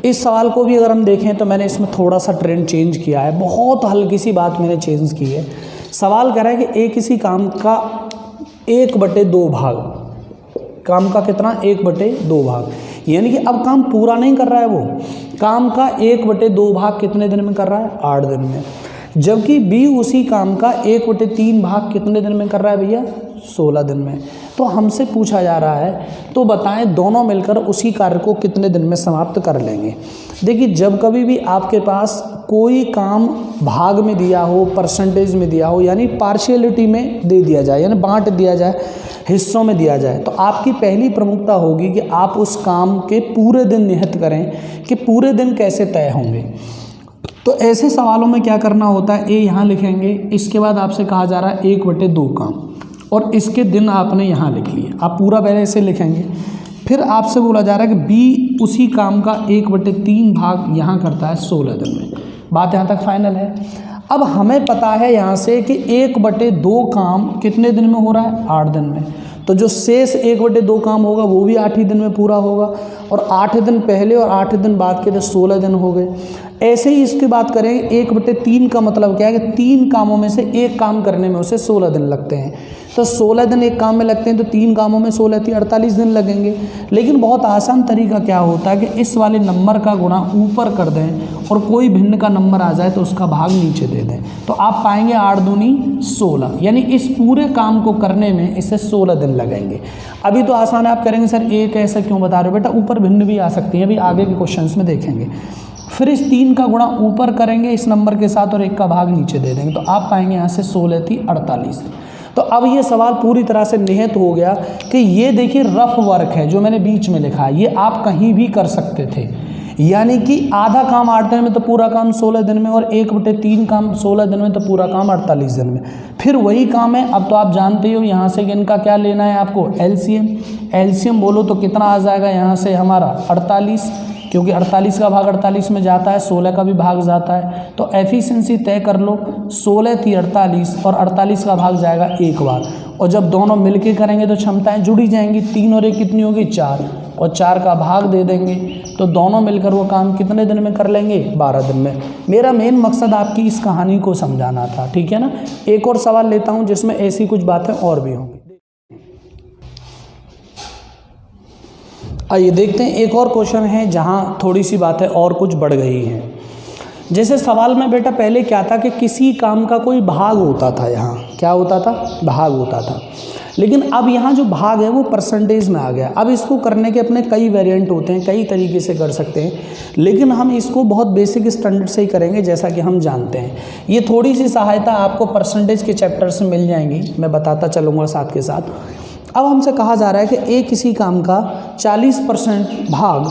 इस सवाल को भी अगर हम देखें तो मैंने इसमें थोड़ा सा ट्रेंड चेंज किया है, बहुत हल्की सी बात मैंने चेंज की है। सवाल कह रहा है कि किसी काम का 1/2 भाग, काम का कितना, 1/2 भाग, यानी कि अब काम पूरा नहीं कर रहा है, वो काम का 1/2 भाग कितने दिन में कर रहा है, 8 दिन में। जबकि बी उसी काम का 1/3 भाग कितने दिन में कर रहा है भैया, 16 दिन में। तो हमसे पूछा जा रहा है तो बताएं दोनों मिलकर उसी कार्य को कितने दिन में समाप्त कर लेंगे। देखिए जब कभी भी आपके पास कोई काम भाग में दिया हो, परसेंटेज में दिया हो, यानी पार्शियलिटी में दे दिया जाए, यानी बांट दिया जाए, हिस्सों में दिया जाए, तो आपकी पहली प्रमुखता होगी कि आप उस काम के पूरे दिन निहित करें कि पूरे दिन कैसे तय होंगे। तो ऐसे सवालों में क्या करना होता है, ए यहाँ लिखेंगे, इसके बाद आपसे कहा जा रहा है 1/2 काम और इसके दिन आपने यहाँ लिख लिए, आप पूरा पहले ऐसे लिखेंगे। फिर आपसे बोला जा रहा है कि बी उसी काम का 1/3 भाग यहाँ करता है 16 दिन में। बात यहाँ तक फाइनल है। अब हमें पता है यहाँ से कि 1/2 काम कितने दिन में हो रहा है, 8 दिन में। तो जो शेष 1/2 काम होगा वो भी 8 ही दिन में पूरा होगा और 8 दिन पहले और 8 दिन बाद के तो 16 दिन हो गए। ऐसे ही इसकी बात करें 1/3 का मतलब क्या है कि 3 कामों में से एक काम करने में उसे 16 दिन लगते हैं। तो 16 दिन एक काम में लगते हैं तो 3 कामों में 16 थी 48 दिन लगेंगे। लेकिन बहुत आसान तरीका क्या होता है कि इस वाले नंबर का गुणा ऊपर कर दें और कोई भिन्न का नंबर आ जाए तो उसका भाग नीचे दे दें, तो आप पाएंगे 8 दूनी 16, यानी इस पूरे काम को करने में इसे 16 दिन लगेंगे। अभी तो आसान है, आप करेंगे सर एक ऐसा क्यों बता रहे हो, बेटा ऊपर भिन्न भी आ सकती है, अभी आगे के क्वेश्चंस में देखेंगे। फिर इस 3 का गुणा ऊपर करेंगे इस नंबर के साथ और 1 का भाग नीचे दे देंगे, तो आप पाएंगे यहाँ से 16 थी 48। तो अब ये सवाल पूरी तरह से निहित हो गया कि ये देखिए रफ वर्क है जो मैंने बीच में लिखा है, ये आप कहीं भी कर सकते थे। यानी कि आधा काम 8 दिन में तो पूरा काम 16 दिन में और 1/3 काम 16 दिन में तो पूरा काम 48 दिन में। फिर वही काम है, अब तो आप जानते हो यहाँ से कि इनका क्या लेना है आपको, एलसीएम। एलसीएम बोलो तो कितना आ जाएगा यहाँ से हमारा 48, क्योंकि 48 का भाग 48 में जाता है, 16 का भी भाग जाता है। तो एफिशिएंसी तय कर लो, 16 थी 48 और 48 का भाग जाएगा एक बार, और जब दोनों मिलके करेंगे तो क्षमताएं जुड़ी जाएंगी। 3 और 1 कितनी होगी, 4, और 4 का भाग दे देंगे तो दोनों मिलकर वो काम कितने दिन में कर लेंगे, 12 दिन में। मेरा मेन मकसद आपकी इस कहानी को समझाना था, ठीक है ना। एक और सवाल लेता हूँ जिसमें ऐसी कुछ बातें और भी होंगी। आइए देखते हैं, एक और क्वेश्चन है जहाँ थोड़ी सी बातें और कुछ बढ़ गई हैं। जैसे सवाल में बेटा पहले क्या था कि किसी काम का कोई भाग होता था, यहाँ क्या होता था, भाग होता था, लेकिन अब यहाँ जो भाग है वो परसेंटेज में आ गया। अब इसको करने के अपने कई वेरिएंट होते हैं, कई तरीके से कर सकते हैं, लेकिन हम इसको बहुत बेसिक स्टैंडर्ड से ही करेंगे जैसा कि हम जानते हैं। ये थोड़ी सी सहायता आपको परसेंटेज के चैप्टर से मिल जाएंगी, मैं बताता चलूँगा साथ के साथ। अब हमसे कहा जा रहा है कि ए किसी काम का 40% भाग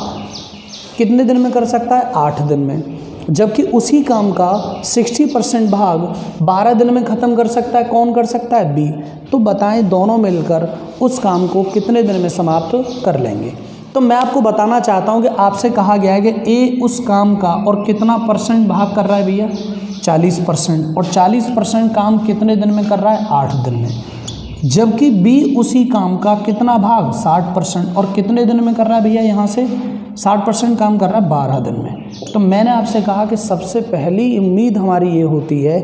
कितने दिन में कर सकता है, 8 दिन में, जबकि उसी काम का 60% भाग 12 दिन में ख़त्म कर सकता है। कौन कर सकता है, बी। तो बताएं दोनों मिलकर उस काम को कितने दिन में समाप्त कर लेंगे। तो मैं आपको बताना चाहता हूं कि आपसे कहा गया है कि ए उस काम का और कितना परसेंट भाग कर रहा है भैया, 40%, और 40% काम कितने दिन में कर रहा है, 8 दिन में, जबकि बी उसी काम का कितना भाग, 60%, और कितने दिन में कर रहा है भैया, यहाँ से 60% काम कर रहा है 12 दिन में। तो मैंने आपसे कहा कि सबसे पहली उम्मीद हमारी ये होती है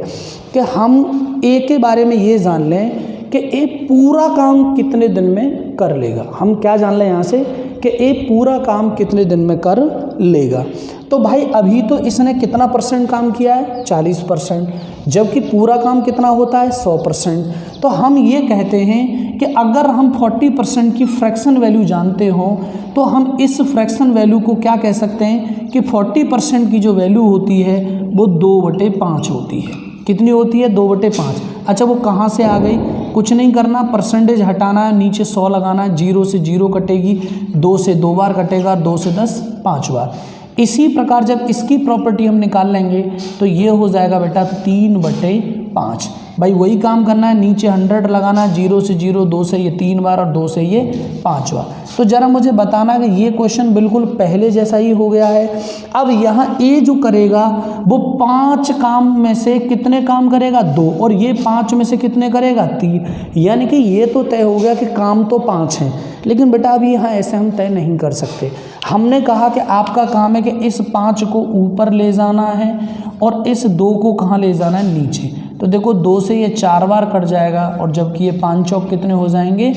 कि हम ए के बारे में ये जान लें कि ए पूरा काम कितने दिन में कर लेगा। हम क्या जान लें यहाँ से कि ए पूरा काम कितने दिन में कर लेगा। तो भाई अभी तो इसने कितना परसेंट काम किया है, 40%, जबकि पूरा काम कितना होता है, 100%। तो हम ये कहते हैं कि अगर हम 40% की फ्रैक्शन वैल्यू जानते हो तो हम इस फ्रैक्शन वैल्यू को क्या कह सकते हैं कि 40% की जो वैल्यू होती है वो 2/5 होती है। कितनी होती है, 2/5। अच्छा वो कहाँ से आ गई, कुछ नहीं करना, परसेंटेज हटाना है, नीचे 100 लगाना है, 0 से 0 कटेगी, 2 से 2 बार कटेगा, 2 से 10 5 बार। इसी प्रकार जब इसकी प्रॉपर्टी हम निकाल लेंगे तो ये हो जाएगा बेटा 3/5। भाई वही काम करना है, नीचे 100 लगाना है, 0 से 0, 2 से ये 3 बार और 2 से ये 5 बार। तो ज़रा मुझे बताना कि ये क्वेश्चन बिल्कुल पहले जैसा ही हो गया है। अब यहाँ ए जो करेगा वो 5 काम में से कितने काम करेगा, 2, और ये 5 में से कितने करेगा, 3। यानी कि ये तो तय हो गया कि काम तो 5 हैं, लेकिन बेटा अभी यहाँ ऐसे हम तय नहीं कर सकते। हमने कहा कि आपका काम है कि इस 5 को ऊपर ले जाना है और इस 2 को कहाँ ले जाना है, नीचे। तो देखो 2 से ये 4 बार कट जाएगा, और जबकि ये 5 चौक कितने हो जाएंगे,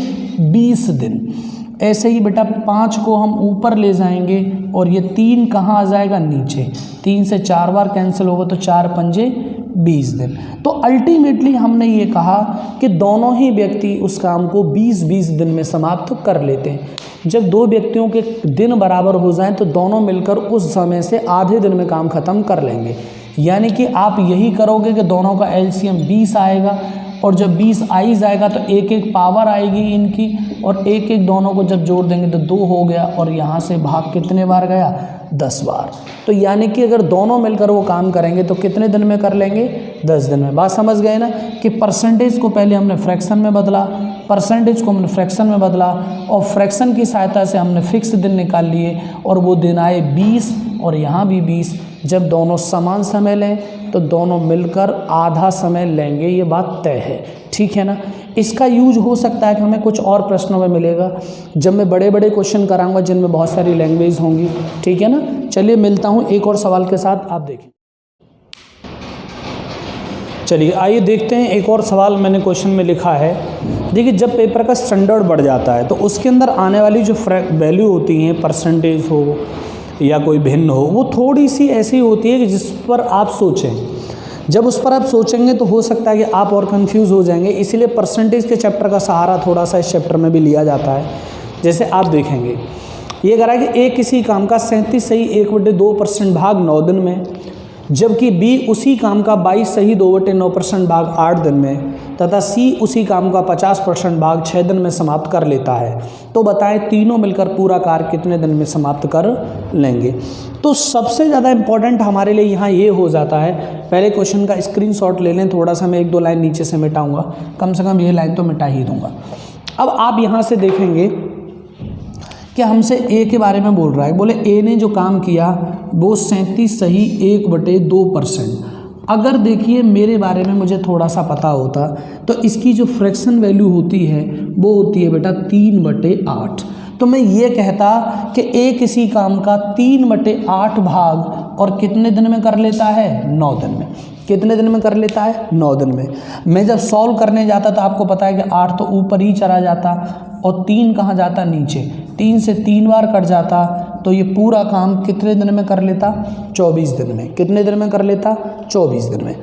20 दिन। ऐसे ही बेटा 5 को हम ऊपर ले जाएंगे और ये 3 कहाँ आ जाएगा, नीचे। 3 से 4 बार कैंसिल होगा तो 4 पंजे 20 दिन। तो अल्टीमेटली हमने ये कहा कि दोनों ही व्यक्ति उस काम को 20-20 दिन में समाप्त कर लेते हैं। जब 2 व्यक्तियों के दिन बराबर हो जाएं तो दोनों मिलकर उस समय से आधे दिन में काम खत्म कर लेंगे। यानी कि आप यही करोगे कि दोनों का एलसीएम 20 आएगा, और जब 20 आई जाएगा तो एक एक पावर आएगी इनकी, और एक एक दोनों को जब जोड़ देंगे तो 2 हो गया, और यहाँ से भाग कितने बार गया, 10 बार। तो यानी कि अगर दोनों मिलकर वो काम करेंगे तो कितने दिन में कर लेंगे, 10 दिन में। बात समझ गए ना कि परसेंटेज को पहले हमने फ्रैक्शन में बदला, परसेंटेज को हमने फ्रैक्शन में बदला, और फ्रैक्शन की सहायता से हमने फिक्स दिन निकाल लिए, और वो दिन आए 20 और यहाँ भी 20। जब दोनों समान समय लें तो दोनों मिलकर आधा समय लेंगे, ये बात तय है, ठीक है ना। इसका यूज हो सकता है कि हमें कुछ और प्रश्नों में मिलेगा जब मैं बड़े बड़े क्वेश्चन कराऊंगा जिनमें बहुत सारी लैंग्वेज होंगी, ठीक है ना। चलिए मिलता हूँ एक और सवाल के साथ, आप देखें। चलिए आइए देखते हैं एक और सवाल मैंने क्वेश्चन में लिखा है। देखिए जब पेपर का स्टैंडर्ड बढ़ जाता है तो उसके अंदर आने वाली जो वैल्यू होती हैं, परसेंटेज हो या कोई भिन्न हो, वो थोड़ी सी ऐसी होती है कि जिस पर आप सोचें। जब उस पर आप सोचेंगे तो हो सकता है कि आप और कंफ्यूज हो जाएंगे, इसीलिए परसेंटेज के चैप्टर का सहारा थोड़ा सा इस चैप्टर में भी लिया जाता है। जैसे आप देखेंगे ये कह रहा है कि ए किसी काम का 37 सही 1/2% भाग 9 दिन में, जबकि बी उसी काम का 22 सही 2/9% भाग 8 दिन में, तथा सी उसी काम का 50% भाग 6 दिन में समाप्त कर लेता है। तो बताएं तीनों मिलकर पूरा कार्य कितने दिन में समाप्त कर लेंगे। तो सबसे ज़्यादा इम्पॉर्टेंट हमारे लिए यहाँ ये हो जाता है, पहले क्वेश्चन का स्क्रीनशॉट ले लें, थोड़ा सा मैं 1-2 लाइन नीचे से मिटाऊंगा, कम से कम ये लाइन तो मिटा ही दूंगा। अब आप यहाँ से देखेंगे कि हमसे ए के बारे में बोल रहा है, बोले ए ने जो काम किया वो 37 सही 1/2%। अगर देखिए मेरे बारे में मुझे थोड़ा सा पता होता तो इसकी जो फ्रैक्शन वैल्यू होती है वो होती है बेटा 3/8। तो मैं ये कहता कि ए किसी काम का 3/8 भाग और कितने दिन में कर लेता है, 9 दिन में। कितने दिन में कर लेता है, 9 दिन में। मैं जब सॉल्व करने जाता तो आपको पता है कि 8 तो ऊपर ही चला जाता और 3 कहाँ जाता, नीचे। 3 से 3 बार कट जाता तो ये पूरा काम कितने दिन में कर लेता, 24 दिन में। कितने दिन में कर लेता, 24 दिन में।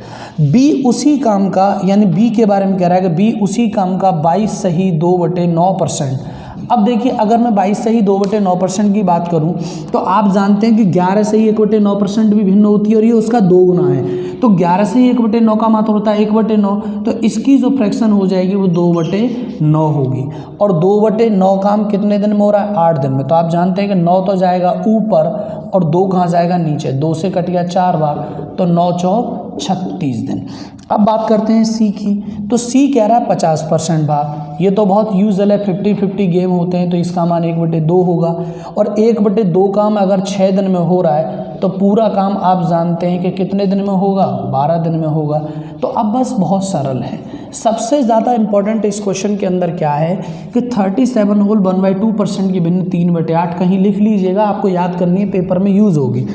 बी उसी काम का, यानी बी के बारे में कह रहा है कि बी उसी काम का 22 सही 2/9%। अब देखिए, अगर मैं 22 सही 2/9% की बात करूं तो आप जानते हैं कि 11 सही 1/9% भी भिन्न होती है और ये उसका 2 गुना है। तो 11 सही 1/9 का मात्रा होता है 1/9, तो इसकी जो फ्रैक्शन हो जाएगी वो 2/9 होगी। और 2/9 काम कितने दिन में हो रहा है, 8 दिन में। तो आप जानते हैं कि 9 तो जाएगा ऊपर और 2 कहाँ जाएगा, नीचे। 2 से कट गया 4 बार, तो 9 चौक 36 दिन। अब बात करते हैं सी की। तो सी कह रहा है 50% भाग। ये तो बहुत यूजुअल है, 50-50 गेम होते हैं, तो इसका मान 1/2 होगा। और 1/2 काम अगर 6 दिन में हो रहा है तो पूरा काम आप जानते हैं कि कितने दिन में होगा, 12 दिन में होगा। तो अब बस बहुत सरल है। सबसे ज़्यादा इंपॉर्टेंट इस क्वेश्चन के अंदर क्या है कि 37 होल 1/2% की भिन्न 3/8 कहीं लिख लीजिएगा, आपको याद करनी है, पेपर में यूज़ होगी।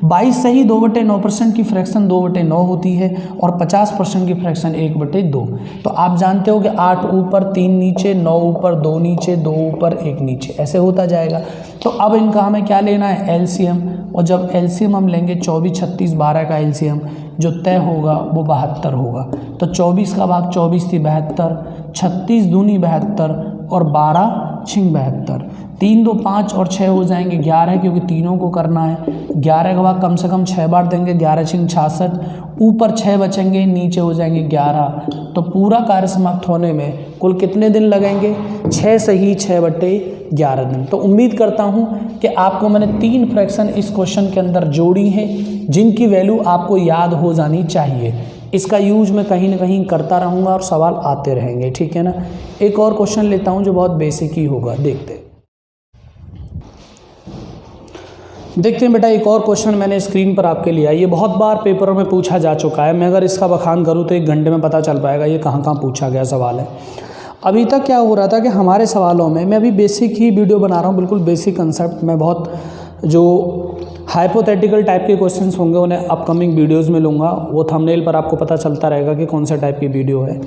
22 सही 2/9% की फ्रैक्शन 2/9 होती है और 50% की फ्रैक्शन 1/2। तो आप जानते हो कि 8 ऊपर 3 नीचे, 9 ऊपर 2 नीचे, 2 ऊपर 1 नीचे, ऐसे होता जाएगा। तो अब इनका हमें क्या लेना है, एलसीएम। और जब एलसीएम हम लेंगे 24, 36, 12 का एलसीएम जो तय होगा वो 72 होगा। तो 24 का भाग 24 थी 72, 36 दूनी 72 और 12 छिंग 72। 3 2 5 और 6 हो जाएंगे 11, क्योंकि तीनों को करना है। 11 का भाग कम से कम 6 बार देंगे, 11 छिंग 66, ऊपर 6 बचेंगे, नीचे हो जाएंगे 11। तो पूरा कार्य समाप्त होने में कुल कितने दिन लगेंगे, 6 सही 6/11 दिन। तो उम्मीद करता हूँ कि आपको मैंने 3 फ्रैक्शन इस क्वेश्चन के अंदर जोड़ी हैं जिनकी वैल्यू आपको याद हो जानी चाहिए। इसका यूज मैं कहीं ना कहीं करता रहूँगा और सवाल आते रहेंगे, ठीक है ना। एक और क्वेश्चन लेता हूँ जो बहुत बेसिक ही होगा, देखते हैं बेटा। एक और क्वेश्चन मैंने स्क्रीन पर आपके लिया। ये बहुत बार पेपरों में पूछा जा चुका है। मैं अगर इसका बखान करूँ तो 1 घंटे में पता चल पाएगा ये कहाँ कहाँ पूछा गया सवाल है। अभी तक क्या हो रहा था कि हमारे सवालों में, मैं अभी बेसिक ही वीडियो बना रहा हूँ, बिल्कुल बेसिक कंसेप्ट। मैं बहुत जो हाइपोथेटिकल टाइप के क्वेश्चंस होंगे उन्हें अपकमिंग वीडियोस में लूँगा। वो थंबनेल पर आपको पता चलता रहेगा कि कौन सा टाइप की वीडियो है।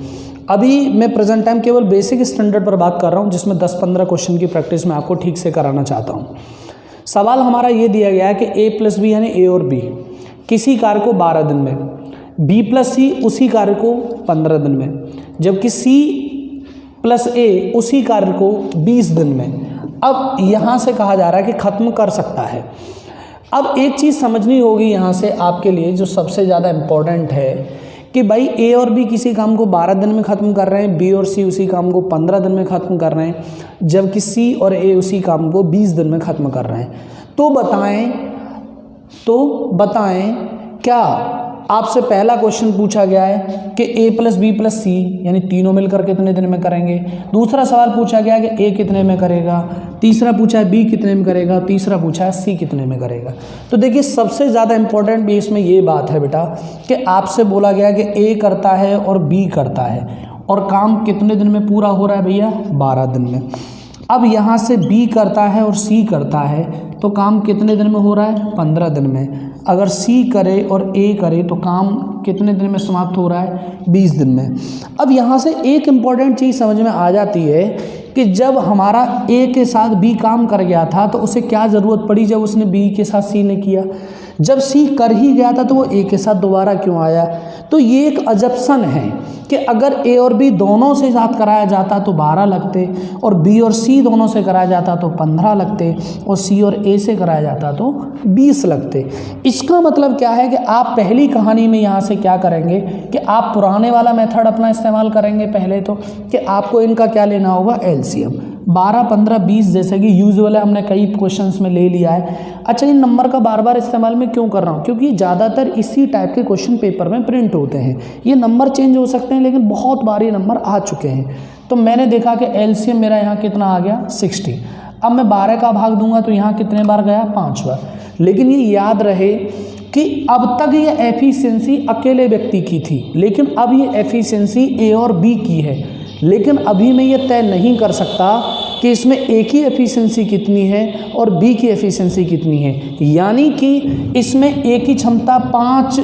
अभी मैं प्रेजेंट टाइम केवल बेसिक स्टैंडर्ड पर बात कर रहा हूँ, जिसमें 10-15 क्वेश्चन की प्रैक्टिस मैं आपको ठीक से कराना चाहता हूँ। सवाल हमारा ये दिया गया है कि a+b यानी a और b किसी कार्य को 12 दिन में, b+c उसी कार्य को 15 दिन में, जबकि c+a उसी कार्य को 20 दिन में। अब यहाँ से कहा जा रहा है कि ख़त्म कर सकता है। अब एक चीज़ समझनी होगी यहाँ से आपके लिए जो सबसे ज़्यादा इम्पोर्टेंट है कि भाई a और b किसी काम को 12 दिन में ख़त्म कर रहे हैं, b और c उसी काम को 15 दिन में ख़त्म कर रहे हैं, जबकि c और a उसी काम को 20 दिन में ख़त्म कर रहे हैं। तो बताएं क्या आपसे पहला क्वेश्चन पूछा गया है कि a+b+c यानी तीनों मिलकर कितने दिन में करेंगे। दूसरा सवाल पूछा गया है कि a कितने में करेगा, तीसरा पूछा है b कितने में करेगा, तीसरा पूछा है c कितने में करेगा। तो देखिए सबसे ज़्यादा इम्पोर्टेंट भी इसमें ये बात है बेटा कि आपसे बोला गया कि a करता है और b करता है और काम कितने दिन में पूरा हो रहा है भैया, 12 दिन में। अब यहाँ से b करता है और c करता है तो काम कितने दिन में हो रहा है, 15 दिन में। अगर c करे और a करे तो काम कितने दिन में समाप्त हो रहा है, 20 दिन में। अब यहाँ से एक इम्पॉर्टेंट चीज़ समझ में आ जाती है कि जब हमारा a के साथ b काम कर गया था तो उसे क्या ज़रूरत पड़ी जब उसने b के साथ c ने किया। जब c कर ही गया था तो वो a के साथ दोबारा क्यों आया। तो ये एक अजप्शन है कि अगर a और b दोनों से साथ कराया जाता तो 12 लगते और b और c दोनों से कराया जाता तो 15 लगते और c और a से कराया जाता तो 20 लगते। इसका मतलब क्या है कि आप पहली कहानी में यहाँ से क्या करेंगे कि आप पुराने वाला मेथड अपना इस्तेमाल करेंगे पहले तो, कि आपको इनका क्या लेना होगा, एलसीएम। 12, 15, 20 जैसे कि यूजुअल है, हमने कई क्वेश्चंस में ले लिया है। अच्छा, इन नंबर का बार बार इस्तेमाल मैं क्यों कर रहा हूँ, क्योंकि ज़्यादातर इसी टाइप के क्वेश्चन पेपर में प्रिंट होते हैं। ये नंबर चेंज हो सकते हैं लेकिन बहुत बार ये नंबर आ चुके हैं। तो मैंने देखा कि एलसीएम मेरा यहाँ कितना आ गया, 60। अब मैं 12 का भाग दूंगा तो यहाँ कितने बार गया, 5 बार। लेकिन ये याद रहे कि अब तक ये एफिशिएंसी अकेले व्यक्ति की थी, लेकिन अब ये एफिशिएंसी ए और बी की है। लेकिन अभी मैं ये तय नहीं कर सकता कि इसमें ए की एफिशिएंसी कितनी है और बी की एफिशिएंसी कितनी है। यानी कि इसमें ए की क्षमता 5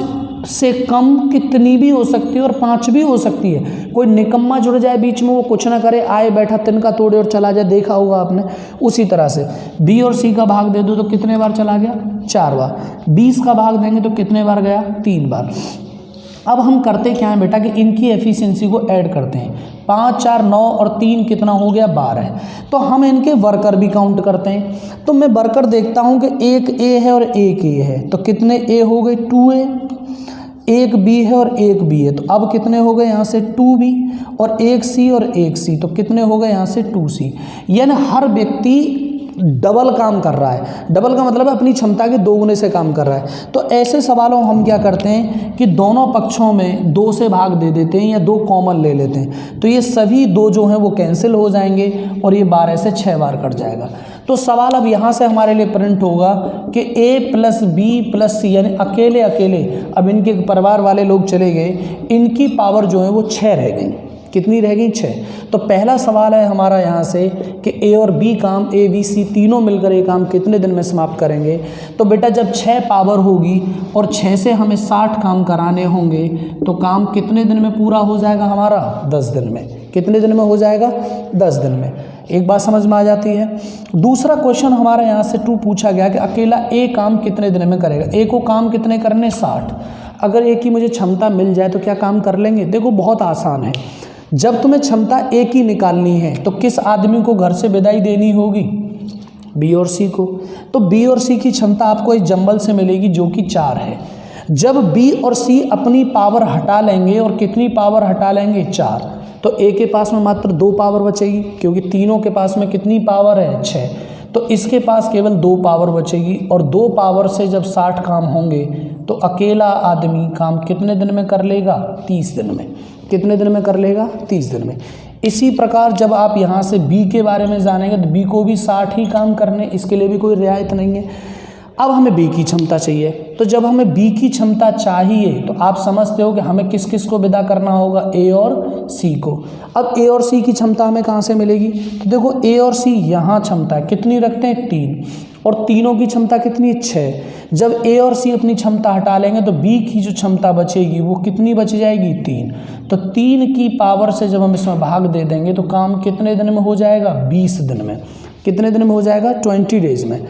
से कम कितनी भी हो सकती है और 5 भी हो सकती है। कोई निकम्मा जुड़ जाए बीच में, वो कुछ ना करे, आए बैठा तिनका तोड़े और चला जाए, देखा होगा आपने। उसी तरह से बी और सी का भाग दे दो तो कितने बार चला गया? 4 बार। 20 का भाग देंगे तो कितने बार गया? 3 बार। अब हम करते क्या है बेटा कि इनकी एफिशिएंसी को ऐड करते हैं। 5 4 9 और 3 कितना हो गया? 12। तो हम इनके वर्कर भी काउंट करते हैं। तो मैं वर्कर देखता हूं कि एक ए है और एक ए है, तो कितने ए हो गए? 2A। एक बी है और एक बी है, तो अब कितने हो गए यहाँ से? 2B। और एक सी और एक सी, तो कितने हो गए यहाँ से? 2C। यानी हर व्यक्ति डबल काम कर रहा है। डबल का मतलब है अपनी क्षमता के 2 गुने से काम कर रहा है। तो ऐसे सवालों हम क्या करते हैं कि दोनों पक्षों में 2 से भाग दे देते हैं या 2 कॉमन ले लेते हैं। तो ये सभी 2 जो हैं वो कैंसिल हो जाएंगे और ये 12 से 6 बार कट जाएगा। तो सवाल अब यहाँ से हमारे लिए प्रिंट होगा कि A + B + C, यानी अकेले अकेले अब इनके परिवार वाले लोग चले गए, इनकी पावर जो है वो 6 रह गई। कितनी रह गई? 6। तो पहला सवाल है हमारा यहाँ से कि ए और बी काम, A B C तीनों मिलकर ये काम कितने दिन में समाप्त करेंगे? तो बेटा जब 6 पावर होगी और 6 से हमें 60 काम कराने होंगे तो काम कितने दिन में पूरा हो जाएगा हमारा? 10 दिन में। कितने दिन में हो जाएगा? 10 दिन में। एक बात समझ में आ जाती है। दूसरा क्वेश्चन हमारा यहाँ से 2 पूछा गया कि अकेला ए काम कितने दिन में करेगा? ए को काम कितने करने? 60। अगर ए की मुझे क्षमता मिल जाए तो क्या काम कर लेंगे? देखो बहुत आसान है। जब तुम्हें क्षमता ए की निकालनी है तो किस आदमी को घर से विदाई देनी होगी? बी और सी को। तो बी और सी की क्षमता आपको इस जंबल से मिलेगी जो कि 4 है। जब बी और सी अपनी पावर हटा लेंगे, और कितनी पावर हटा लेंगे? 4, तो ए के पास में मात्र 2 पावर बचेगी, क्योंकि तीनों के पास में कितनी पावर है? 6। तो इसके पास केवल 2 पावर बचेगी, और 2 पावर से जब 60 काम होंगे तो अकेला आदमी काम कितने दिन में कर लेगा? 30 दिन में। कितने दिन में कर लेगा? 30 दिन में। इसी प्रकार जब आप यहाँ से बी के बारे में जानेंगे तो बी को भी 60 ही काम करने, इसके लिए भी कोई रियायत नहीं है। अब हमें बी की क्षमता चाहिए, तो जब हमें बी की क्षमता चाहिए तो आप समझते हो कि हमें किस किस को विदा करना होगा? ए और सी को। अब ए और सी की क्षमता हमें कहाँ से मिलेगी? तो देखो ए और सी यहाँ क्षमता कितनी रखते हैं? 3, और तीनों की क्षमता कितनी है? 6। जब ए और सी अपनी क्षमता हटा लेंगे तो बी की जो क्षमता बचेगी वो कितनी बच जाएगी? 3। तो 3 की पावर से जब हम इसमें भाग दे देंगे तो काम कितने दिन में हो जाएगा? 20 दिन में। कितने दिन में हो जाएगा? 20 डेज में।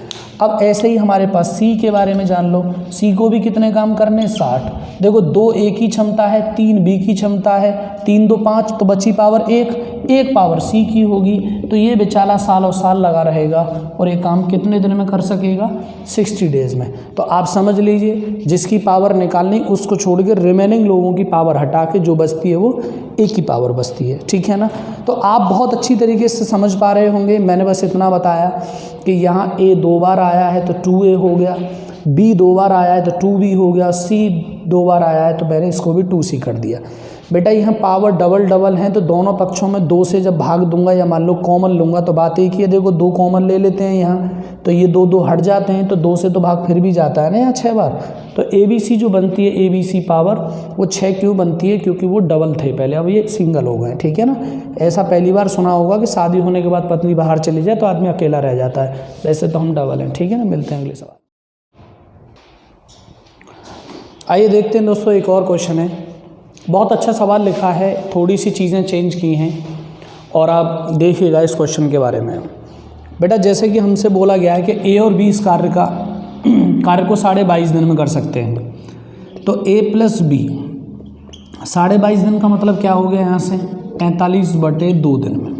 अब ऐसे ही हमारे पास सी के बारे में जान लो। सी को भी कितने काम करने? 60। देखो 2 ए की क्षमता है, 3 बी की क्षमता है, 3 2 5, तो बची पावर 1 पावर सी की होगी। तो ये बेचारा सालों साल लगा रहेगा और ये काम कितने दिन में कर सकेगा? 60 डेज में। तो आप समझ लीजिए जिसकी पावर निकालनी उसको छोड़ के रिमेनिंग लोगों की पावर हटा के जो बचती है वो ए की पावर बचती है। ठीक है ना? तो आप बहुत अच्छी तरीके से समझ पा रहे होंगे। मैंने बस इतना बताया कि यहाँ ए 2 बार आया है तो 2A हो गया, बी 2 बार आया है तो 2B हो गया, सी 2 बार आया है तो मैंने इसको भी 2C कर दिया। बेटा यहाँ पावर डबल हैं तो दोनों पक्षों में 2 से जब भाग दूंगा या मान लो कॉमन लूँगा तो बात एक ही है। देखो 2 कॉमन ले लेते हैं यहाँ, तो ये 2 हट जाते हैं, तो 2 से तो भाग फिर भी जाता है ना यहाँ 6 बार। तो ABC जो बनती है ABC पावर वो 6 क्यों बनती है? क्योंकि वो डबल थे पहले, अब ये सिंगल हो गए। ठीक है ना? ऐसा पहली बार सुना होगा कि शादी होने के बाद पत्नी बाहर चली जाए तो आदमी अकेला रह जाता है, वैसे तो हम डबल हैं। ठीक है ना? मिलते हैं अगले सवाल। आइए देखते हैं दोस्तों, एक और क्वेश्चन है। बहुत अच्छा सवाल लिखा है, थोड़ी सी चीज़ें चेंज की हैं और आप देखिएगा इस क्वेश्चन के बारे में। बेटा जैसे कि हमसे बोला गया है कि ए और बी इस कार्य को 22.5 दिन में कर सकते हैं, तो A + B 22.5 दिन का मतलब क्या हो गया? यहाँ से 45/2 दिन में।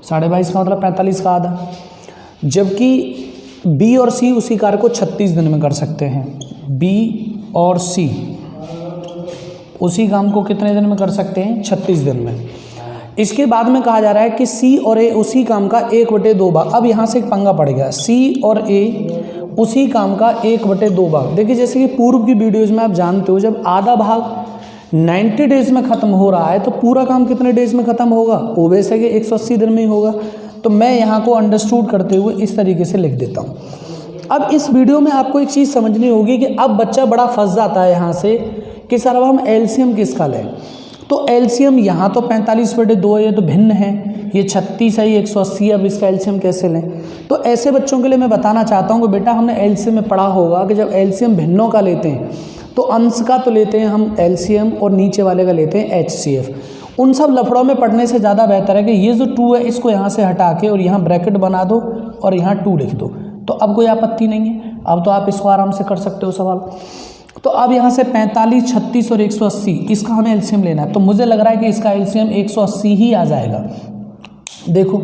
22.5 का मतलब 45 का आधा। जबकि B और C उसी कार्य को 36 दिन में कर सकते हैं। B और C उसी काम को कितने दिन में कर सकते हैं? 36 दिन में। इसके बाद में कहा जा रहा है कि C और A उसी काम का 1/2 भाग। अब यहाँ से एक पंगा पड़ गया, C और A उसी काम का 1/2 भाग। देखिए जैसे कि पूर्व की वीडियोज़ में आप जानते हो जब आधा भाग 90 डेज में ख़त्म हो रहा है तो पूरा काम कितने डेज में ख़त्म होगा? ओबेस है कि 180 दिन में ही होगा। तो मैं यहाँ को अंडरस्टूड करते हुए इस तरीके से लिख देता हूँ। अब इस वीडियो में आपको एक चीज़ समझनी होगी कि अब बच्चा बड़ा फंस जाता है यहाँ से कि सर अब हम एलसीएम किसका लें? तो एलसीएम यहाँ तो 45/2 है, ये तो भिन्न है, ये 36 है, ये 180, अब इसका एलसीएम कैसे लें? तो ऐसे बच्चों के लिए मैं बताना चाहता हूँ कि बेटा हमने एलसीएम में पढ़ा होगा कि जब एलसीएम भिन्नों का लेते हैं तो अंश का तो लेते हैं हम एलसीएम और नीचे वाले का लेते हैं एचसीएफ। उन सब लफड़ों में पढ़ने से ज़्यादा बेहतर है कि ये जो 2 है इसको यहाँ से हटा के और यहाँ ब्रैकेट बना दो और यहाँ 2 लिख दो, तो अब कोई आपत्ति नहीं है। अब तो आप इसको आराम से कर सकते हो सवाल। तो अब यहाँ से 45, 36 और 180 इसका हमें एलसीएम लेना है। तो मुझे लग रहा है कि इसका एलसीएम 180 ही आ जाएगा। देखो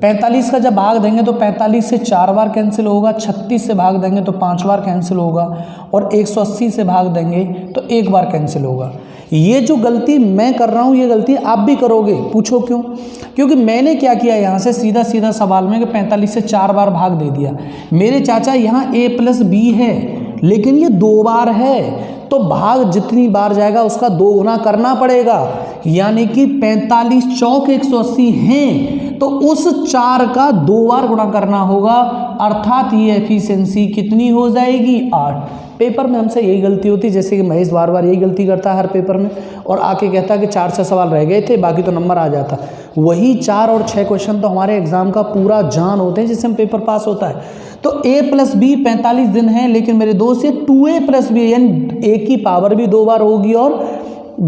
45 का जब भाग देंगे तो 45 से 4 बार कैंसिल होगा, 36 से भाग देंगे तो 5 बार कैंसिल होगा और 180 से भाग देंगे तो 1 बार कैंसिल होगा। ये जो गलती मैं कर रहा हूँ ये गलती आप भी करोगे। पूछो क्यों? क्योंकि मैंने क्या किया, यहाँ से सीधा सीधा सवाल में कि 45 से 4 बार भाग दे दिया। मेरे चाचा यहाँ a+b है लेकिन ये 2 बार है, तो भाग जितनी बार जाएगा उसका 2 गुना करना पड़ेगा। यानी कि 45 चौक 180 हैं तो उस 4 का 2 बार गुणा करना होगा, अर्थात ये एफिशिएंसी कितनी हो जाएगी 8। पेपर में हमसे यही गलती होती है, जैसे कि महेश बार बार यही गलती करता है हर पेपर में और आके कहता है कि 4 से सवाल रह गए थे बाकी तो नंबर आ जाता। वही 4 और 6 क्वेश्चन तो हमारे एग्जाम का पूरा जान होते हैं जिससे हम पेपर पास होता है। तो a+b 45 दिन है, लेकिन मेरे दोस्त ये 2a+b यानी a की पावर भी 2 बार होगी और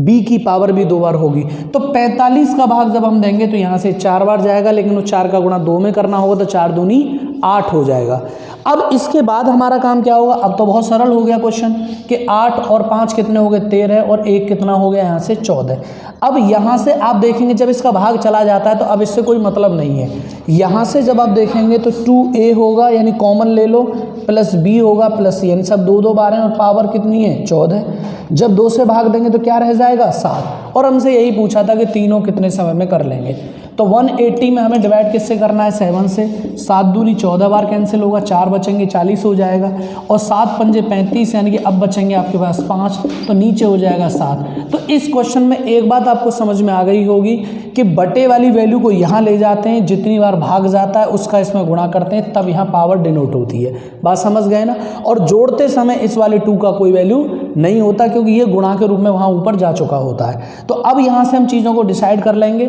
b की पावर भी 2 बार होगी। तो 45 का भाग जब हम देंगे तो यहाँ से 4 बार जाएगा, लेकिन वो 4 का गुणा 2 में करना होगा तो 4 दूनी 8 हो जाएगा। अब इसके बाद हमारा काम क्या होगा? अब तो बहुत सरल हो गया क्वेश्चन कि 8 और 5 कितने हो गए 13 और 1 कितना हो गया यहाँ से 14। अब यहाँ से आप देखेंगे जब इसका भाग चला जाता है तो अब इससे कोई मतलब नहीं है। यहाँ से जब आप देखेंगे तो 2a होगा यानी कॉमन ले लो, प्लस b होगा प्लस c, यानी सब 2 बार हैं और पावर कितनी है 14। जब 2 से भाग देंगे तो क्या रह जाएगा 7। और हमसे यही पूछा था कि तीनों कितने समय में कर लेंगे। तो 180 में हमें डिवाइड किससे करना है 7 से। 7 दूनी 14 बार कैंसिल होगा, 4 बचेंगे 40 हो जाएगा और 7 पंजे 35 यानी कि अब बचेंगे आपके पास 5, तो नीचे हो जाएगा 7। तो इस क्वेश्चन में एक बात आपको समझ में आ गई होगी कि बटे वाली वैल्यू को यहाँ ले जाते हैं, जितनी बार भाग जाता है उसका इसमें गुणा करते हैं, तब यहाँ पावर डिनोट होती है। बात समझ गए ना? और जोड़ते समय इस वाले 2 का कोई वैल्यू नहीं होता क्योंकि ये गुणा के रूप में वहाँ ऊपर जा चुका होता है। तो अब यहाँ से हम चीज़ों को डिसाइड कर लेंगे